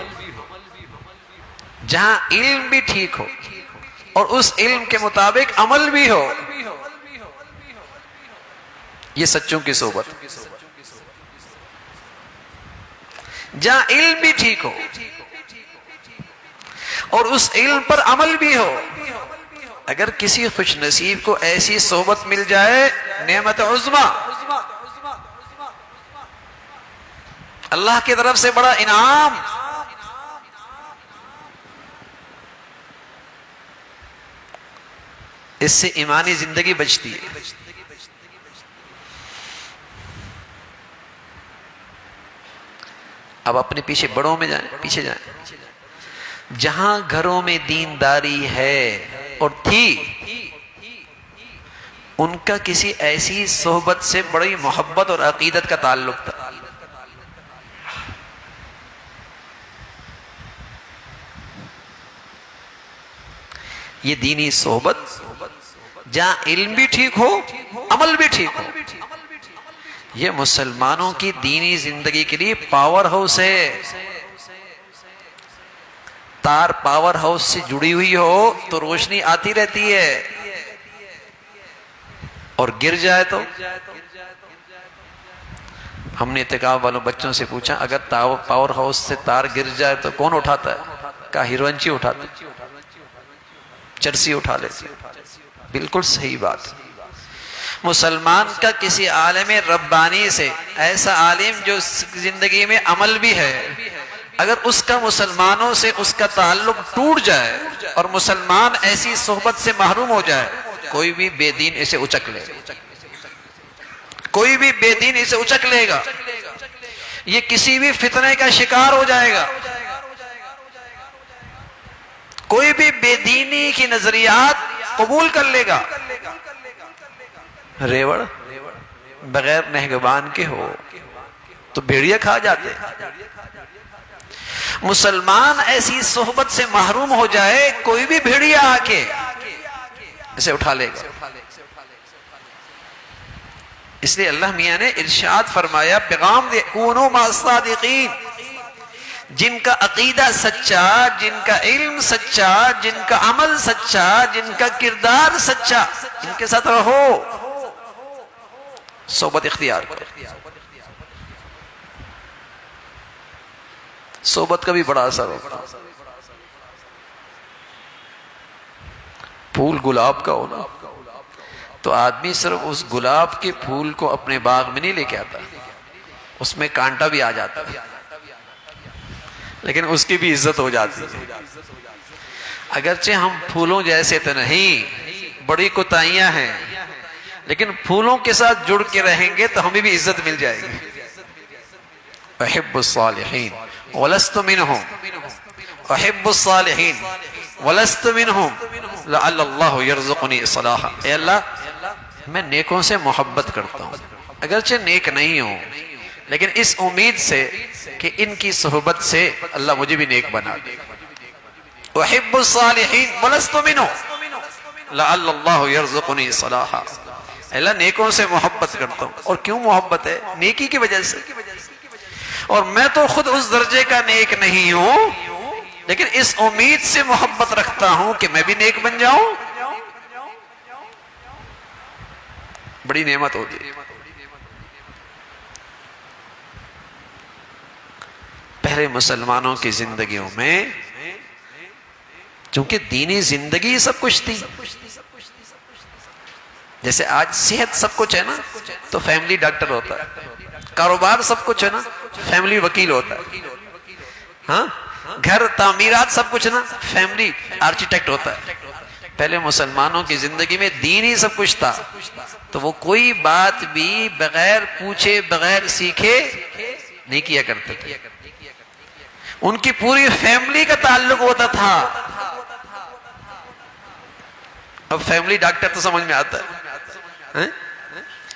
جہاں علم بھی ٹھیک ہو اور اس علم کے مطابق عمل بھی ہو، یہ سچوں کی صحبت. جہاں علم بھی ٹھیک ہو اور اس علم پر عمل بھی ہو. اگر کسی خوش نصیب کو ایسی صحبت مل جائے، نعمت عظمی، اللہ کی طرف سے بڑا انعام. اس سے ایمانی زندگی بچتی ہے. اب اپنے پیچھے بڑوں میں جائیں، پیچھے جائیں. جہاں گھروں میں دینداری ہے اور تھی، ان کا کسی ایسی صحبت سے بڑی محبت اور عقیدت کا تعلق تھا. یہ دینی صحبت جہاں علم بھی ٹھیک ہو، عمل بھی ٹھیک ہو، یہ مسلمانوں کی دینی زندگی کے لیے پاور ہاؤس ہے. تار پاور ہاؤس سے جڑی ہوئی ہو تو روشنی آتی رہتی ہے، اور گر جائے تو. ہم نے اعتکاف والوں بچوں سے پوچھا اگر پاور ہاؤس سے تار گر جائے تو کون اٹھاتا ہے؟ کہا ہیروئنچی اٹھاتے، چرسی اٹھا لیتے. بالکل صحیح بات. مسلمان کا کسی عالم ربانی سے، ایسا عالم جو زندگی میں عمل بھی ہے، اگر اس کا مسلمانوں سے اس کا تعلق ٹوٹ جائے اور مسلمان ایسی صحبت سے محروم ہو جائے، کوئی بھی بے دین اسے اچک لے گا. کوئی بھی بے دین اسے اچک لے گا. یہ کسی بھی فتنے کا شکار ہو جائے گا. کوئی بھی بے دینی کی نظریات قبول کر لے گا. ریوڑ بغیر نہگبان کے ہو تو بھیڑیا کھا جاتے. مسلمان ایسی صحبت سے محروم ہو جائے، کوئی بھی بھیڑیا آ کے اسے اٹھا لے گا. اس لیے اللہ میاں نے ارشاد فرمایا، پیغام دے کونوا مع الصادقین. جن کا عقیدہ سچا، جن کا علم سچا، جن کا عمل سچا، جن کا کردار سچا، ان کے ساتھ رہو، صحبت اختیار کرو. صحبت کا بھی بڑا اثر ہوتا. پھول گلاب کا ہونا تو آدمی صرف اس گلاب کے پھول کو اپنے باغ میں نہیں لے کے آتا، اس میں کانٹا بھی آ جاتا ہے لیکن اس کی بھی عزت ہو جاتی ہے. اگرچہ ہم پھولوں جیسے تو نہیں، بڑی کوتاہیاں ہیں، لیکن پھولوں کے ساتھ جڑ کے رہیں گے تو ہمیں بھی عزت مل جائے گی. احب الصالحین ولست منہم، احب الصالحین ولست منہم لعل اللہ یرزقنی صلاحا. اے اللہ میں نیکوں سے محبت کرتا ہوں، اگرچہ نیک نہیں ہوں، لیکن اس امید سے کہ ان کی صحبت سے اللہ مجھے بھی نیک بنا دے. احب الصالحین ولست منہم لعل اللہ یرزقنی صلاحا. اللہ نیکوں سے محبت کرتا ہوں. اور کیوں محبت ہے؟ نیکی کی وجہ سے. اور میں تو خود اس درجے کا نیک نہیں ہوں، لیکن اس امید سے محبت رکھتا ہوں کہ میں بھی نیک بن جاؤں. بڑی نعمت ہوتی ہے. پہلے مسلمانوں کی زندگیوں میں چونکہ دینی زندگی سب کچھ تھی، جیسے آج صحت سب کچھ ہے نا تو فیملی ڈاکٹر ہوتا ہے، کاروبار سب کچھ ہے نا فیملی وکیل ہوتا ہے، ہاں گھر تعمیرات سب کچھ نا فیملی آرکیٹیکٹ ہوتا ہے. پہلے مسلمانوں کی زندگی میں دین ہی سب کچھ تھا، تو وہ کوئی بات بھی بغیر پوچھے بغیر سیکھے نہیں کیا کرتے تھے. ان کی پوری فیملی کا تعلق ہوتا تھا. اب فیملی ڈاکٹر تو سمجھ میں آتا ہے،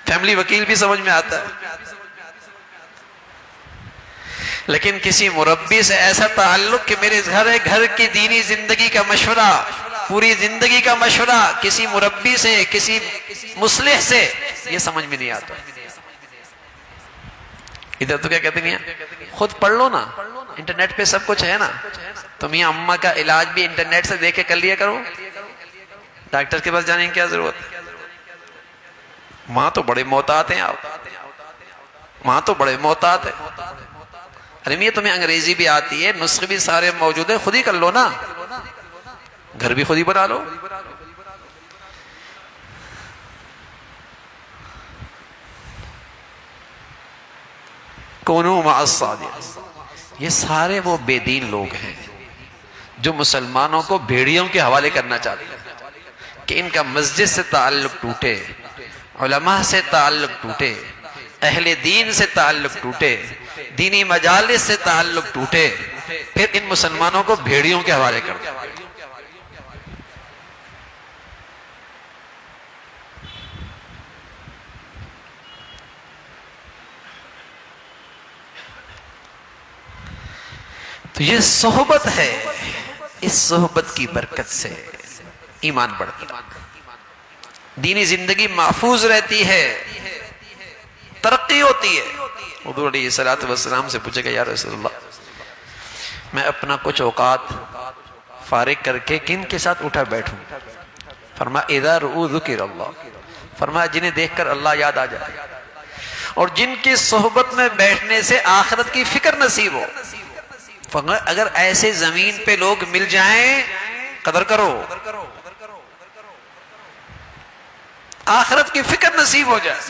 فیملی وکیل بھی سمجھ میں آتا ہے، لیکن کسی مربی سے ایسا تعلق کہ میرے گھر کی دینی زندگی کا مشورہ، پوری زندگی کا مشورہ کسی مربی سے، کسی مصلح سے، یہ سمجھ میں نہیں آتا. ادھر تو کیا کہتے ہیں، خود پڑھ لو نا، انٹرنیٹ پہ سب کچھ ہے نا، تو میاں اماں کا علاج بھی انٹرنیٹ سے دیکھ کے کر لیا کرو، ڈاکٹر کے پاس جانے کی کیا ضرورت ہے. ماں تو بڑے محتاط ہیں، آپ ماں تو بڑے محتاط ہیں. ارے میاں تمہیں انگریزی بھی آتی ہے، نسخے بھی سارے موجود ہیں، خود ہی کر لو نا، گھر بھی خود ہی بنا لو. کونوا مع الصادقین. یہ سارے وہ بے دین لوگ ہیں جو مسلمانوں کو بھیڑیوں کے حوالے کرنا چاہتے ہیں کہ ان کا مسجد سے تعلق ٹوٹے، علماء سے تعلق ٹوٹے، اہل دین سے تعلق ٹوٹے، دینی مجالس سے تعلق ٹوٹے، پھر ان مسلمانوں کو بھیڑیوں کے حوالے کر دیں. تو یہ صحبت ہے، اس صحبت کی برکت سے ایمان بڑھتا ہے، دینی زندگی محفوظ رہتی ہے، ترقی ہوتی ہے. حضور علیہ السلام سے پوچھے گا یا رسول اللہ میں اپنا کچھ اوقات فارغ کر کے کن کے ساتھ اٹھا بیٹھوں؟ فرمایا اذا رؤوا ذکر اللہ، فرمایا جنہیں دیکھ کر اللہ یاد آ جائے اور جن کی صحبت میں بیٹھنے سے آخرت کی فکر نصیب ہو. اگر ایسے زمین پہ لوگ مل جائیں قدر کرو، آخرت کی فکر نصیب ہو جائے.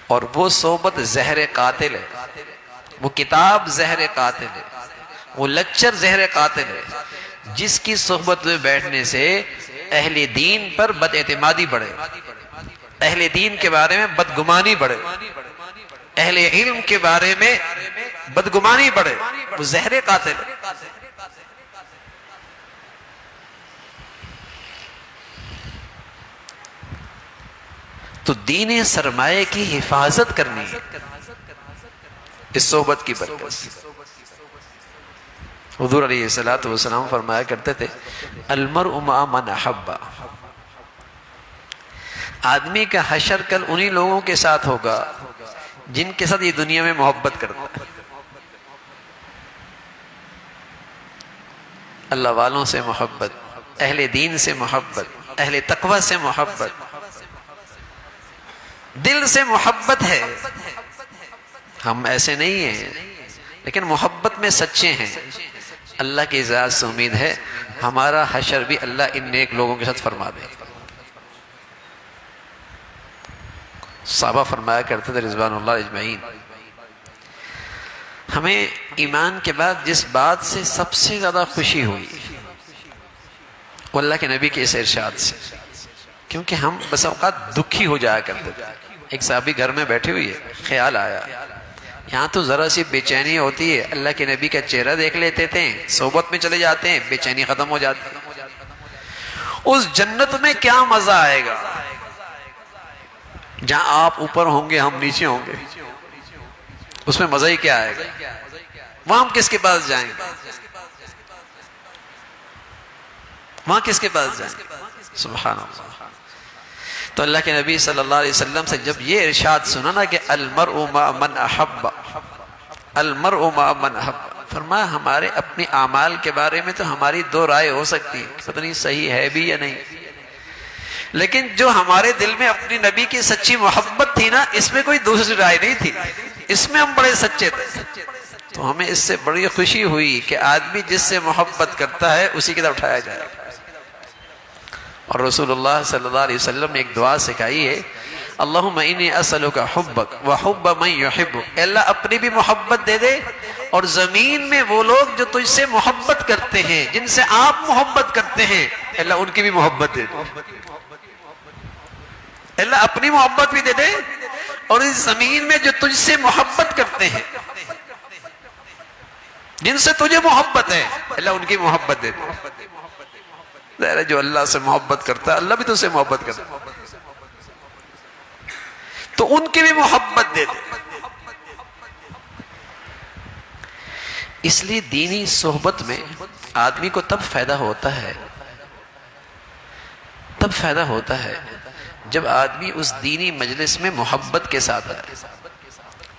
اور وہ صحبت زہر قاتل ہے، وہ کتاب زہر قاتل ہے، وہ لیکچر زہر قاتل ہے جس کی صحبت میں بیٹھنے سے اہل دین پر بد اعتمادی بڑھے، اہل دین کے بارے میں بدگمانی بڑھے، اہل علم کے بارے میں بدگمانی بڑھے. وہ زہر قاتل ہے. تو دین سرمایہ کی حفاظت کرنی ہے اس صحبت کی برکت سے. حضور علیہ السلام فرمایا کرتے تھے المرء مع من احب، آدمی کا حشر کل انہی لوگوں کے ساتھ ہوگا جن کے ساتھ یہ دنیا میں محبت کرتا ہے. اللہ والوں سے محبت، اہل دین سے محبت، اہل تقوی سے محبت، دل سے محبت ہے. ہم ایسے نہیں ہیں لیکن محبت میں سچے ہیں. اللہ کی ذات سے امید ہے ہمارا حشر بھی اللہ ان نیک لوگوں کے ساتھ فرما دے. صحابہ فرمایا کرتے تھے رضوان اللہ اجمعین، ہمیں ایمان کے بعد جس بات سے سب سے زیادہ خوشی ہوئی وہ اللہ کے نبی کے اس ارشاد سے، کیونکہ ہم بس اوقات دکھی ہو جایا کرتے تھے۔ ایک صحابی گھر میں بیٹھی ہوئی ہے، خیال آیا یہاں تو ذرا سی بے چینی ہوتی ہے، اللہ کے نبی کا چہرہ دیکھ لیتے تھے، صحبت میں چلے جاتے ہیں، بے چینی ختم ہو جاتی ہے۔ اس جنت میں کیا مزہ آئے گا جہاں آپ اوپر ہوں گے ہم نیچے ہوں گے، اس میں مزہ ہی کیا آئے گا؟ وہاں ہم کس کے پاس جائیں گے؟ وہاں کس کے پاس جائیں گے؟ سبحان اللہ۔ تو اللہ کے نبی صلی اللہ علیہ وسلم سے جب یہ ارشاد سنا نا کہ المرء مع من احب، المرء مع من احب، فرمایا ہمارے اپنی اعمال کے بارے میں تو ہماری دو رائے ہو سکتی ہیں، پتہ نہیں صحیح ہے بھی یا نہیں، لیکن جو ہمارے دل میں اپنی نبی کی سچی محبت تھی نا، اس میں کوئی دوسری رائے نہیں تھی، اس میں ہم بڑے سچے تھے۔ تو ہمیں اس سے بڑی خوشی ہوئی کہ آدمی جس سے محبت کرتا ہے اسی کی طرف اٹھایا جائے۔ اور رسول اللہ صلی اللہ علیہ وسلم نے ایک دعا سکھائی ہے، اللہم انی اسألک حبک وحب من یحبک، اے اللہ اپنی بھی محبت دے دے اور زمین میں وہ لوگ جو تجھ سے محبت کرتے ہیں، جن سے آپ محبت کرتے ہیں، اے اللہ ان کی بھی محبت دے دے، اے اللہ اپنی محبت بھی دے دے اور اس زمین میں جو تجھ سے محبت کرتے ہیں، جن سے تجھے محبت ہے، اللہ ان کی محبت دے دے۔ ظاہر ہے جو اللہ سے محبت کرتا ہے اللہ بھی تو سے محبت کرتا ہے، تو ان کی بھی محبت دے دے۔ اس لیے دینی صحبت میں آدمی کو تب فائدہ ہوتا ہے، تب فائدہ ہوتا ہے جب آدمی اس دینی مجلس میں محبت کے ساتھ آئے،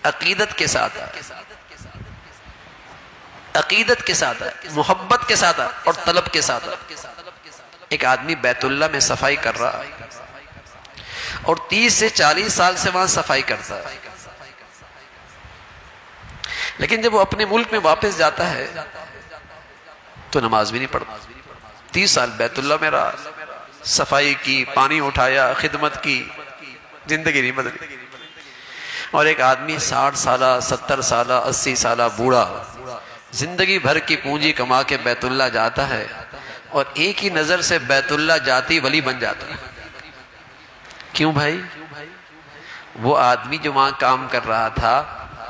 عقیدت کے ساتھ آئے، عقیدت کے ساتھ آئے، محبت کے ساتھ آئے اور طلب کے ساتھ آئے۔ ایک آدمی بیت اللہ میں صفائی کر رہا ہے اور 30 سے 40 سال سے وہاں صفائی کرتا ہے، لیکن جب وہ اپنے ملک میں واپس جاتا ہے تو نماز بھی نہیں پڑھتا۔ 30 سال بیت اللہ میں رہا، صفائی کی، پانی اٹھایا، خدمت کی، زندگی نہیں بدلی۔ اور ایک آدمی 60 سالہ، 70 سالہ، 80 سالہ بوڑھا زندگی بھر کی پونجی کما کے بیت اللہ جاتا ہے اور ایک ہی نظر سے بیت اللہ جاتی ولی بن جاتا ہے۔ کیوں بھائی؟ وہ آدمی جو وہاں کام کر رہا تھا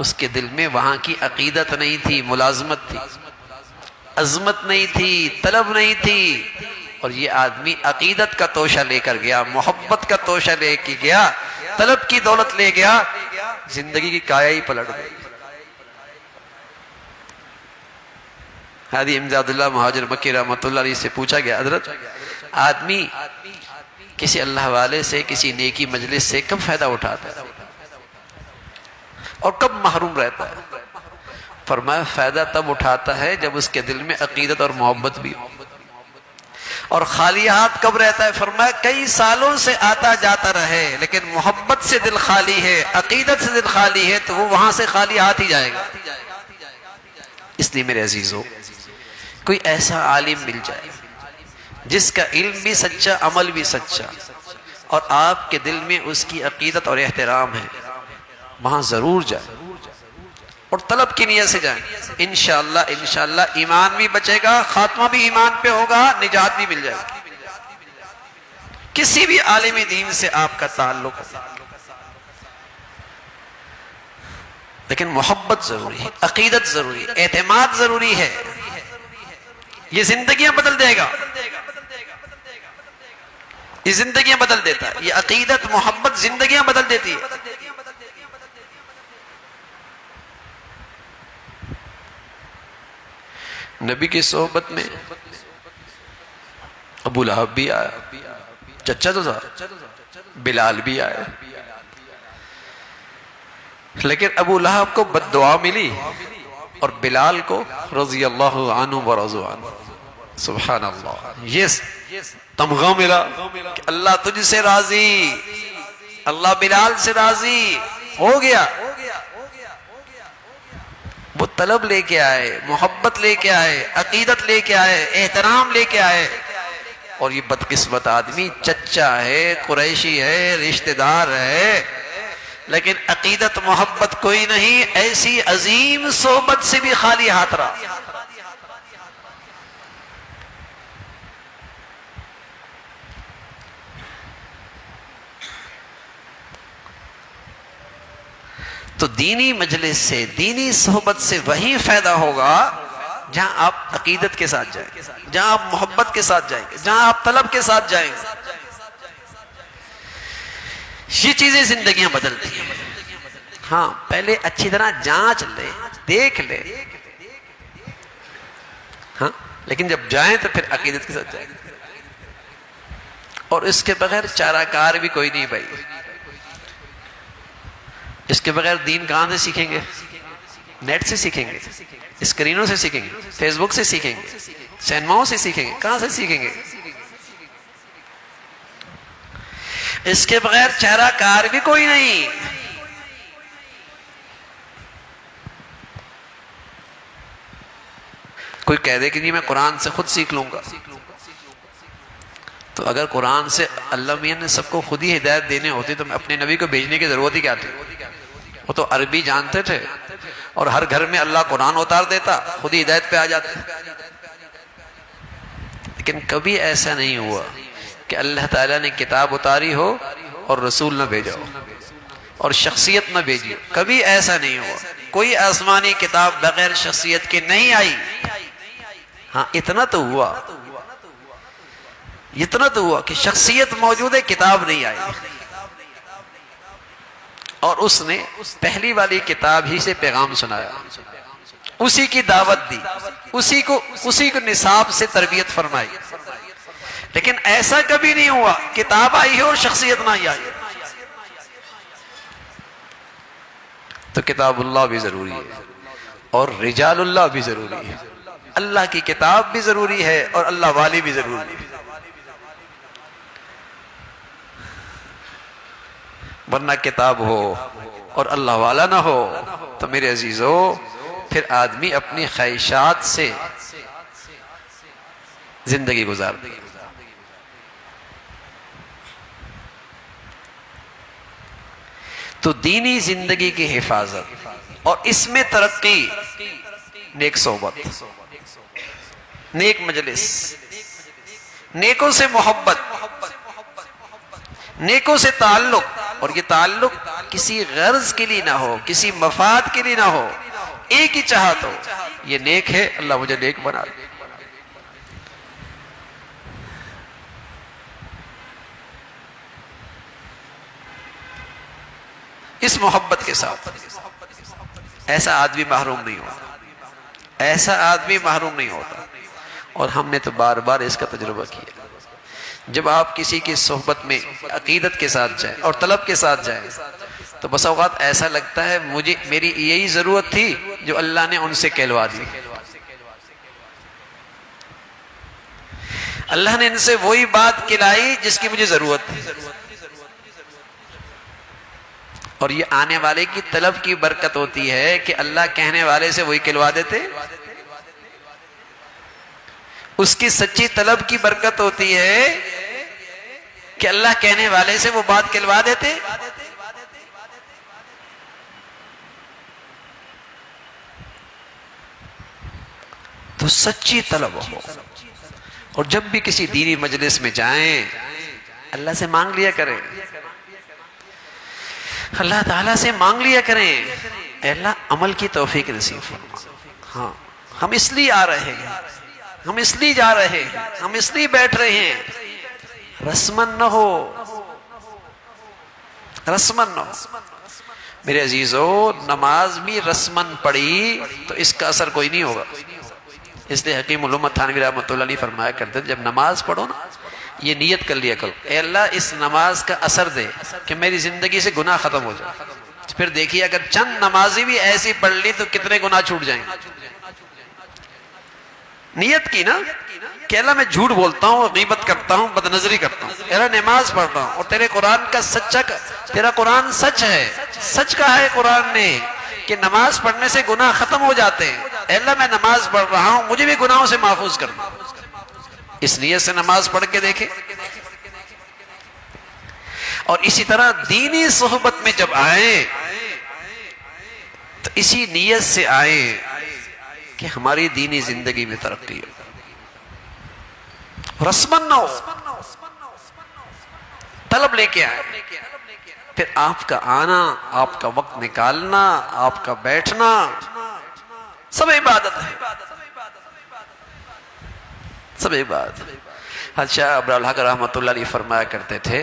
اس کے دل میں وہاں کی عقیدت نہیں تھی، ملازمت تھی، عظمت نہیں تھی، طلب نہیں تھی، اور یہ آدمی عقیدت کا توشہ لے کر گیا، محبت کا توشہ لے کے گیا، طلب کی دولت لے گیا، زندگی کی کایا ہی پلٹ گئی۔ حاجی امداد اللہ مہاجر مکی رحمۃ اللہ علیہ سے پوچھا گیا، حضرت آدمی کسی اللہ والے سے، کسی نیکی مجلس سے کب فائدہ اٹھاتا ہے اور کب محروم رہتا ہے؟ فرمایا فائدہ تب اٹھاتا ہے جب اس کے دل میں عقیدت اور محبت بھی ہو۔ اور خالی ہاتھ کب رہتا ہے؟ فرمایا کئی سالوں سے آتا جاتا رہے لیکن محبت سے دل خالی ہے، عقیدت سے دل خالی ہے، تو وہ وہاں سے خالی ہاتھ ہی جائے گا۔ اس لیے میرے عزیزو، کوئی ایسا عالم مل جائے جس کا علم بھی سچا، عمل بھی سچا، اور آپ کے دل میں اس کی عقیدت اور احترام ہے، وہاں ضرور جائیں اور طلب کی نیت سے جائیں۔ انشاءاللہ ایمان بھی بچے گا، خاتمہ بھی ایمان پہ ہوگا، نجات بھی مل جائے گی۔ کسی بھی عالم دین سے آپ کا تعلق ہو، لیکن محبت ضروری ہے، عقیدت ضروری ہے، اعتماد ضروری ہے، یہ زندگیاں بدل دے گا، یہ زندگیاں بدل دیتا ہے، یہ عقیدت محبت زندگیاں بدل دیتی ہے۔ نبی کی صحبت میں ابو لہب بھی آیا، چچا تو تھا، بلال بھی آیا، لیکن ابو لہب کو بد دعا ملی اور بلال کو رضی اللہ عنہ ورضوا عنہ۔ سبحان اللہ، یہ تمغہ ملا کہ اللہ تجھ سے راضی، اللہ بلال سے راضی ہو گیا۔ وہ طلب لے کے آئے، محبت لے کے آئے، عقیدت لے کے آئے، احترام لے کے آئے، اور یہ بدقسمت آدمی چچا ہے، قریشی ہے، رشتہ دار ہے، لیکن عقیدت محبت کوئی نہیں، ایسی عظیم صحبت سے بھی خالی ہاتھ رہا۔ تو دینی مجلس سے، دینی صحبت سے وہی فائدہ ہوگا جہاں آپ عقیدت کے ساتھ جائیں گے، جہاں آپ محبت کے ساتھ جائیں گے، جہاں آپ طلب کے ساتھ جائیں گے۔ یہ چیزیں زندگیاں بدلتی ہیں۔ ہاں پہلے اچھی طرح جانچ لے، دیکھ لے، ہاں لیکن جب جائیں تو پھر عقیدت کے ساتھ جائیں گے، اور اس کے بغیر چارہ کار بھی کوئی نہیں بھائی۔ اس کے بغیر دین کہاں سے سیکھیں گے؟ نیٹ سے سیکھیں گے، اسکرینوں سے سیکھیں گے، فیس بک سے سیکھیں گے، سینماؤں سے سیکھیں گے، کہاں سے سیکھیں گے؟ اس کے بغیر چارہ کار بھی کوئی نہیں۔ کوئی کہہ دے کہ نہیں میں قرآن سے خود سیکھ لوں گا، تو اگر قرآن سے اللہ میاں نے سب کو خود ہی ہدایت دینے ہوتی تو اپنے نبی کو بھیجنے کی ضرورت ہی کیا تھی؟ وہ تو عربی جانتے تھے، اور ہر گھر میں اللہ قرآن اتار دیتا، خود ہی ہدایت پہ آ جاتے۔ لیکن کبھی ایسا نہیں ہوا کہ اللہ تعالیٰ نے کتاب اتاری ہو اور رسول نہ بھیجا ہو اور شخصیت نہ بھیجی ہو، کبھی ایسا نہیں ہوا۔ کوئی آسمانی کتاب بغیر شخصیت کے نہیں آئی۔ ہاں اتنا تو ہوا کہ شخصیت موجود ہے، کتاب نہیں آئی، اور اس نے پہلی والی کتاب ہی سے پیغام سنایا، اسی کی دعوت دی، اسی کو نصاب سے تربیت فرمائی۔ لیکن ایسا کبھی نہیں ہوا کتاب آئی ہے اور شخصیت نہ آئی۔ تو کتاب اللہ بھی ضروری ہے اور رجال اللہ بھی ضروری ہے۔ اللہ کی کتاب بھی ضروری ہے اور اللہ والی بھی ضروری ہے، ورنہ کتاب ہو اور اللہ والا نہ ہو تو میرے عزیزو پھر آدمی اپنی خواہشات سے زندگی گزار دے۔ تو دینی زندگی کی حفاظت اور اس میں ترقی، نیک صحبت، نیک مجلس، نیکوں سے محبت، نیکوں سے تعلق، اور یہ تعلق کسی غرض کے لیے نہ ہو، کسی مفاد کے لیے نہ ہو، ایک ہی چاہت ہو، یہ نیک ہے، اللہ مجھے نیک بنا دے۔ اس محبت کے ساتھ ایسا آدمی محروم نہیں ہوتا، ایسا آدمی محروم نہیں ہوتا۔ اور ہم نے تو بار بار اس کا تجربہ کیا۔ جب آپ کسی کی صحبت میں عقیدت کے ساتھ جائیں اور طلب کے ساتھ جائیں تو بس اوقات ایسا لگتا ہے میری یہی ضرورت تھی جو اللہ نے ان سے کہلوا دی۔ اللہ نے ان سے وہی بات کہلائی جس کی مجھے ضرورت تھی، اور یہ آنے والے کی طلب کی برکت ہوتی ہے کہ اللہ کہنے والے سے وہی کہلوا دیتے، اس کی سچی طلب کی برکت ہوتی ہے کہ اللہ کہنے والے سے وہ بات کہلوا دیتے۔ تو سچی طلب ہو، اور جب بھی کسی دینی مجلس میں جائیں اللہ سے مانگ لیا کریں، اللہ تعالیٰ سے مانگ لیا کریں، اے اللہ عمل کی توفیق نصیب فرما۔ ہاں ہم اس لیے آ رہے ہیں، ہم اس لیے جا رہے ہیں، ہم اس لیے بیٹھ رہے ہیں، رسمن نہ ہو، رسمن نہ ہو۔ میرے عزیزو نماز بھی رسمن پڑھی تو اس کا اثر کوئی نہیں ہوگا۔ اس لیے حکیم الامت تھانوی رحمۃ اللہ علیہ فرمایا کرتے جب نماز پڑھو نا یہ نیت کر لیا کرو، اے اللہ اس نماز کا اثر دے کہ میری زندگی سے گناہ ختم ہو جائے۔ پھر دیکھیے اگر چند نمازی بھی ایسی پڑھ لی تو کتنے گناہ چھوٹ جائیں گے۔ نیت کی نا کہ اللہ میں جھوٹ بولتا ہوں، غیبت کرتا ہوں، بد نظری کرتا ہوں، اللہ نماز پڑھ رہا ہوں اور تیرے قرآن کا تیرا قرآن سچ ہے، سچ کہا ہے قرآن نے کہ نماز پڑھنے سے گناہ ختم ہو جاتے ہیں، اے اللہ میں نماز پڑھ رہا ہوں مجھے بھی گناہوں سے محفوظ کر دو۔ اس نیت سے نماز پڑھ کے دیکھیں، اور اسی طرح دینی صحبت میں جب آئیں تو اسی نیت سے آئیں کہ ہماری دینی زندگی میں ترقی ہو، رسمن نہ ہو، طلب لے کے آئیں. پھر آپ کا آنا، آپ کا وقت نکالنا، آپ کا بیٹھنا سب عبادت ہے، سب عبادت. شاہ ابرالحق رحمۃ اللہ علیہ فرمایا کرتے تھے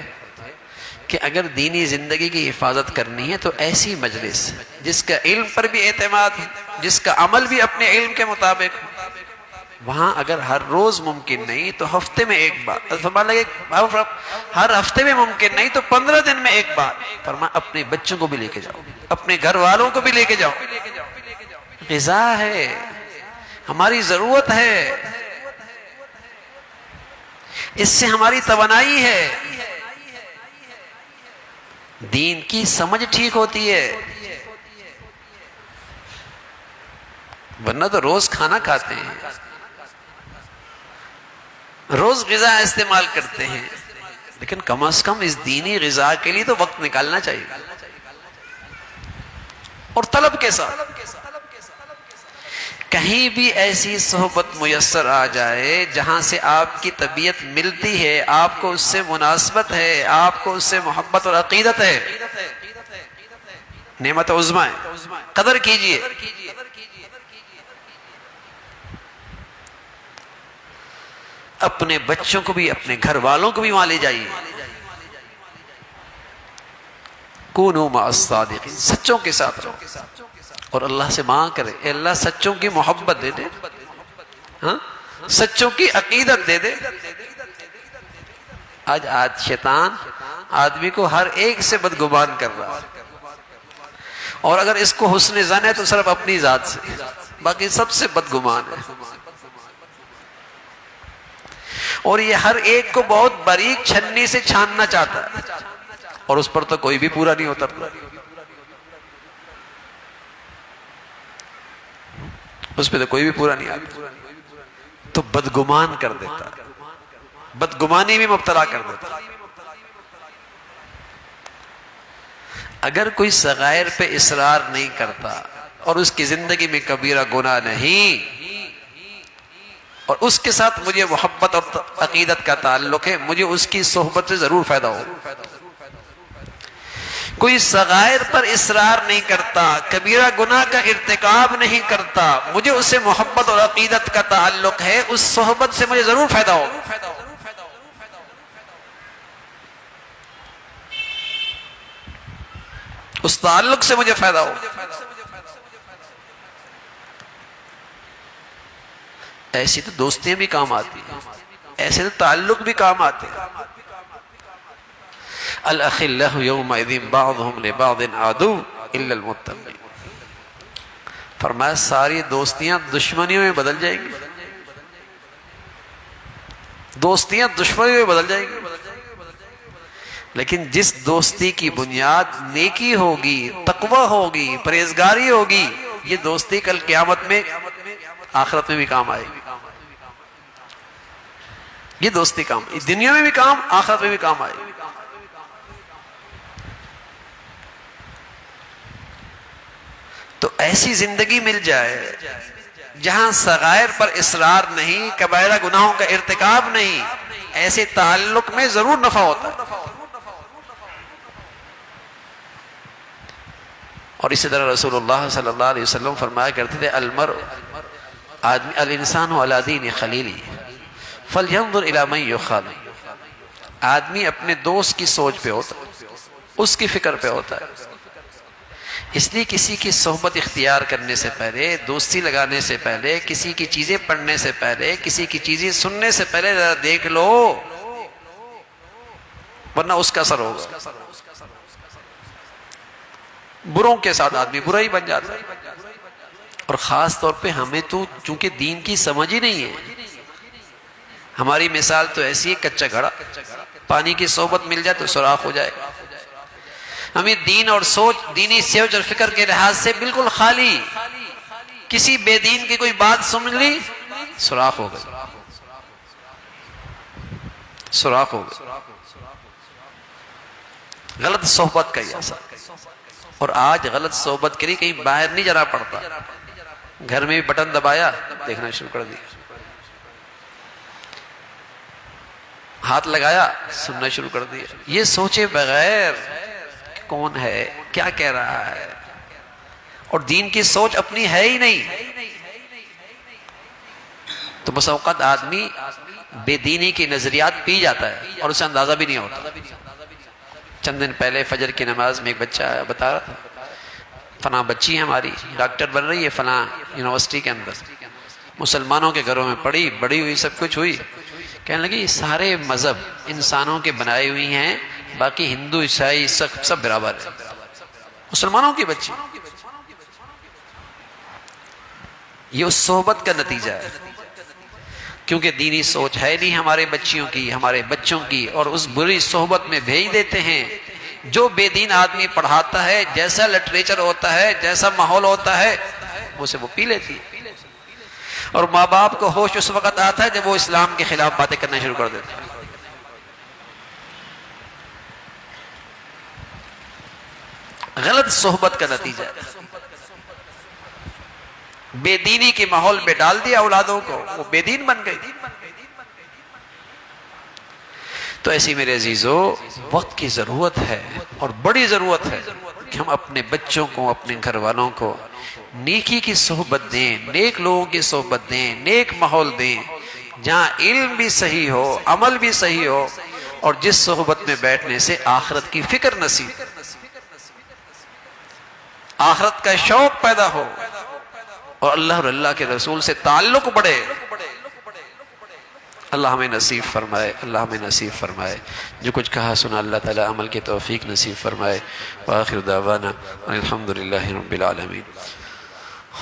کہ اگر دینی زندگی کی حفاظت کرنی ہے تو ایسی مجلس جس کا علم پر بھی اعتماد ہو، جس کا عمل بھی اپنے علم کے مطابق ہو، وہاں اگر ہر روز ممکن نہیں تو ہفتے میں ایک بار، ہر ہفتے میں ممکن نہیں تو 15 دن میں ایک بار فرمایا اپنے بچوں کو بھی لے کے جاؤ، اپنے گھر والوں کو بھی لے کے جاؤ. غذا ہے، ہماری ضرورت ہے، اس سے ہماری توانائی ہے، دین کی سمجھ ٹھیک ہوتی ہے. ورنہ تو روز کھانا کھاتے ہیں، روز غذا استعمال کرتے ہیں، لیکن کم از کم اس دینی غذا کے لیے تو وقت نکالنا چاہیے، اور طلب کے ساتھ. کہیں بھی ایسی صحبت میسر آ جائے جہاں سے آپ کی طبیعت ملتی ہے، آپ کو اس سے مناسبت ہے، آپ کو اس سے محبت اور عقیدت ہے، نعمت عظمی ہے، قدر کیجئے. اپنے بچوں کو بھی، اپنے گھر والوں کو بھی وہاں لے جائیے. کونوا مع الصادقین، سچوں کے ساتھ رہو، اور اللہ سے مانگ کرے اے اللہ سچوں کی محبت دے دے، ہاں سچوں کی عقیدت دے دے. آج شیطان آدمی کو ہر ایک سے بدگمان کر رہا ہے، اور اگر اس کو حسن ظن ہے تو صرف اپنی ذات سے، باقی سب سے بدگمان ہے. اور یہ ہر ایک کو بہت باریک چھنی سے چھاننا چاہتا ہے، اور اس پر تو کوئی بھی پورا نہیں ہوتا. اس پہ تو کوئی بھی پورا نہیں آتا، تو بدگمان کر دیتا، بدگمانی میں مبتلا کر دیتا. اگر کوئی صغائر پہ اصرار نہیں کرتا اور اس کی زندگی میں کبیرہ گناہ نہیں، اور اس کے ساتھ مجھے محبت اور عقیدت کا تعلق ہے، مجھے اس کی صحبت سے ضرور فائدہ ہو. کوئی صغائر پر اصرار نہیں کرتا، کبیرہ گناہ کا ارتکاب نہیں کرتا، مجھے اس سے محبت اور عقیدت کا تعلق ہے، اس صحبت سے مجھے ضرور فائدہ ہو. اس تعلق سے مجھے فائدہ ہو. ایسی تو دوستیاں بھی کام آتی ہیں، ایسے تو تعلق بھی کام آتے ہیں. الاخلاء یومئذ بعضهم لبعض عدو الا المتقین. فرمایا ساری دوستیاں دشمنیوں میں بدل جائیں گی، دوستیاں دشمنیوں میں بدل جائیں گی، لیکن جس دوستی کی بنیاد نیکی ہوگی، تقوی ہوگی، پرہیزگاری ہوگی، یہ دوستی کل قیامت میں، آخرت میں بھی کام آئے گی. یہ دوستی کام، دنیا میں بھی کام، آخرت میں بھی کام آئے گی. تو ایسی زندگی مل جائے جہاں صغائر پر اصرار نہیں، کبائرہ گناہوں کا ارتکاب نہیں، ایسے تعلق میں ضرور نفع ہوتا ہے. اور اسی طرح رسول اللہ صلی اللہ علیہ وسلم فرمایا کرتے تھے الانسان علی دین خلیلہ فلینظر الی من یخالل. آدمی اپنے دوست کی سوچ پہ ہوتا ہے، اس کی فکر پہ ہوتا ہے. اس لیے کسی کی صحبت اختیار کرنے سے پہلے، دوستی لگانے سے پہلے، کسی کی چیزیں پڑھنے سے پہلے، کسی کی چیزیں سننے سے پہلے ذرا دیکھ لو، ورنہ اس کا اثر ہوگا. بروں کے ساتھ آدمی برا ہی بن جاتا ہے. اور خاص طور پہ ہمیں تو چونکہ دین کی سمجھ ہی نہیں ہے. ہماری مثال تو ایسی ہے، کچا گھڑا، پانی کی صحبت مل جائے تو سوراخ ہو جائے. ہمیں دین اور سوچ، دینی سوچ اور فکر کے لحاظ سے بالکل خالی. کسی بے دین کی کوئی بات سن لی، سوراخ ہو گئی، سوراخ ہو گئی. غلط صحبت کا یہ اثر۔ اور آج غلط صحبت کے لیے کہیں باہر نہیں جانا پڑتا، گھر میں بھی بٹن دبایا دیکھنا شروع کر دیا، ہاتھ لگایا سننا شروع کر دیا، یہ سوچے بغیر کہ کون ہے کیا کہہ رہا ہے، اور دین کی سوچ اپنی ہے ہی نہیں، تو بس اوقات آدمی بے دینی کی نظریات پی جاتا ہے اور اسے اندازہ بھی نہیں ہوتا۔ چند دن پہلے فجر کی نماز میں ایک بچہ بتا رہا تھا، فلاں بچی ہے ہماری ڈاکٹر بن رہی ہے فلاں یونیورسٹی کے اندر، مسلمانوں کے گھروں میں پڑھی بڑی ہوئی سب کچھ ہوئی، کہنے لگی یہ سارے مذہب انسانوں کے بنائے ہوئی ہیں، باقی ہندو عیسائی سب برابر ہے، مسلمانوں کی بچی۔ یہ اس صحبت کا نتیجہ ہے، کیونکہ دینی سوچ ہے نہیں ہمارے بچیوں کی ہمارے بچوں کی، اور اس بری صحبت میں بھیج دیتے ہیں۔ جو بے دین آدمی پڑھاتا ہے، جیسا لٹریچر ہوتا ہے، جیسا ماحول ہوتا ہے، اسے وہ پی لیتی ہے، اور ماں باپ کو ہوش اس وقت آتا ہے جب وہ اسلام کے خلاف باتیں کرنا شروع کر دیتے ہیں۔ غلط صحبت کا نتیجہ ہے، بے دینی کے ماحول میں ڈال دیا اولادوں کو، وہ بے دین بن گئی۔ تو ایسی میرے عزیزو وقت کی ضرورت ہے، اور بڑی ضرورت ہے کہ ہم اپنے بچوں کو اپنے گھر والوں کو نیکی کی صحبت دیں، نیک لوگوں کی صحبت دیں، نیک ماحول دیں، جہاں علم بھی صحیح ہو، عمل بھی صحیح ہو، اور جس صحبت میں بیٹھنے سے آخرت کی فکر نصیب، آخرت کا شوق پیدا ہو، اور اللہ اور اللہ کے رسول سے تعلق بڑھے۔ اللہ ہمیں نصیب فرمائے، اللہ ہمیں نصیب فرمائے۔ جو کچھ کہا سنا اللہ تعالی عمل کی توفیق نصیب فرمائے۔ وآخر دعوانا الحمد للہ رب العالمین۔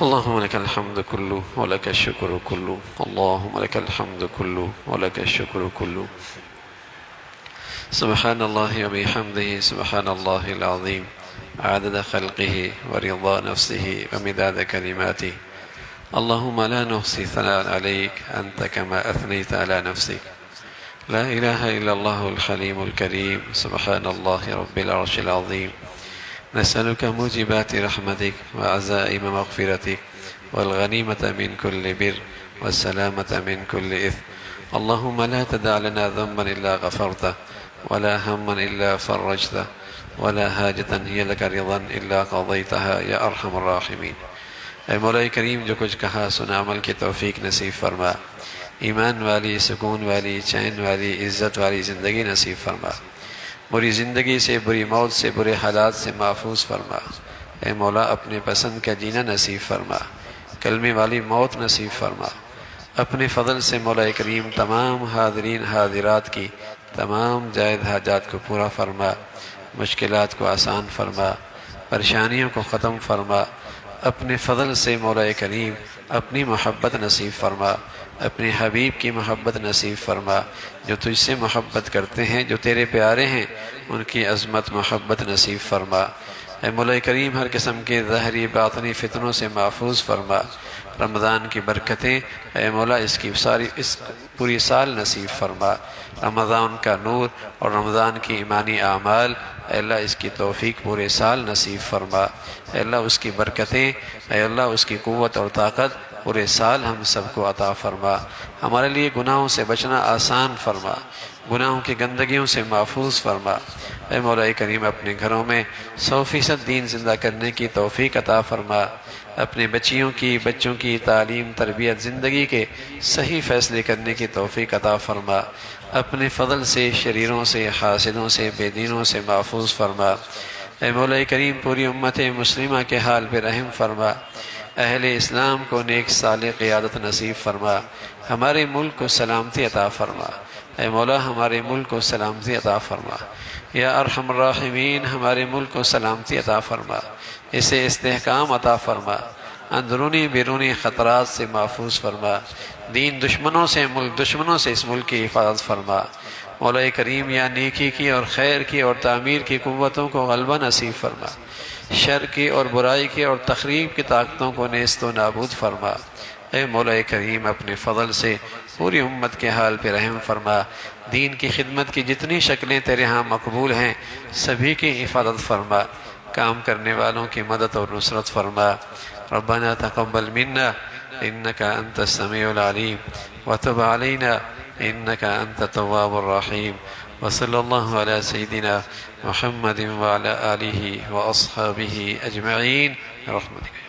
اللہم لک الحمد کلو ولک الشکر کلو، اللہم لک الحمد کلو ولک الشکر کلو، سبحان اللہ وبحمدہ سبحان اللہ العظیم، عدد خلقه ورضا نفسه ومداد كلماته، اللهم لا نحصي ثناء عليك أنت كما أثنيت على نفسك، لا إله إلا الله الحليم الكريم، سبحان الله رب العرش العظيم، نسألك موجبات رحمتك وعزائم مغفرتك والغنيمة من كل بر والسلامة من كل إثم، اللهم لا تدع لنا ذنبا إلا غفرته ولا هما إلا فرجته ولا حاجة هي لك رضا إلا قضيتها يا أرحم الراحمين۔ اے مولا کریم جو کچھ کہا سنا عمل کی توفیق نصیب فرما، ایمان والی سکون والی چین والی عزت والی زندگی نصیب فرما، بری زندگی سے بری موت سے برے حالات سے محفوظ فرما، اے مولا اپنے پسند کا جینا نصیب فرما، کلمے والی موت نصیب فرما، اپنے فضل سے مولا کریم تمام حاضرین حاضرات کی تمام جائز حاجات کو پورا فرما، مشکلات کو آسان فرما، پریشانیوں کو ختم فرما، اپنے فضل سے مولا کریم اپنی محبت نصیب فرما، اپنے حبیب کی محبت نصیب فرما، جو تجھ سے محبت کرتے ہیں جو تیرے پیارے ہیں ان کی عظمت محبت نصیب فرما، اے مولا کریم ہر قسم کے ظاہری باطنی فتنوں سے محفوظ فرما، رمضان کی برکتیں اے مولا اس پوری سال نصیب فرما، رمضان کا نور اور رمضان کی ایمانی اعمال اے اللہ اس کی توفیق پورے سال نصیب فرما، اے اللہ اس کی برکتیں اے اللہ اس کی قوت اور طاقت پورے سال ہم سب کو عطا فرما، ہمارے لیے گناہوں سے بچنا آسان فرما، گناہوں کی گندگیوں سے محفوظ فرما، اے مولا کریم اپنے گھروں میں 100% دین زندہ کرنے کی توفیق عطا فرما، اپنے بچوں کی تعلیم تربیت زندگی کے صحیح فیصلے کرنے کی توفیق عطا فرما، اپنے فضل سے شریروں سے حاسدوں سے بے دینوں سے محفوظ فرما، اے مولا کریم پوری امت مسلمہ کے حال پہ رحم فرما، اہل اسلام کو نیک صالح قیادت نصیب فرما، ہمارے ملک کو سلامتی عطا فرما، اے مولا ہمارے ملک کو سلامتی عطا فرما، یا ارحم الراحمین ہمارے ملک کو سلامتی عطا فرما، اسے استحکام عطا فرما، اندرونی بیرونی خطرات سے محفوظ فرما، دین دشمنوں سے ملک دشمنوں سے اس ملک کی حفاظت فرما، مولا کریم یا نیکی کی اور خیر کی اور تعمیر کی قوتوں کو غلبہ نصیب فرما، شر کی اور برائی کی اور تخریب کی طاقتوں کو نیست و نابود فرما، اے مولا کریم اپنے فضل سے پوری امت کے حال پہ رحم فرما، دین کی خدمت کی جتنی شکلیں تیرے ہاں مقبول ہیں سبھی کی حفاظت فرما، کام کرنے والوں کی مدد اور نصرت فرما۔ ربنا تقبل منا انك انت السميع العليم وتب علينا انك انت التواب الرحيم، وصلى الله على سيدنا محمد وعلى آله وأصحابه أجمعين برحمتك۔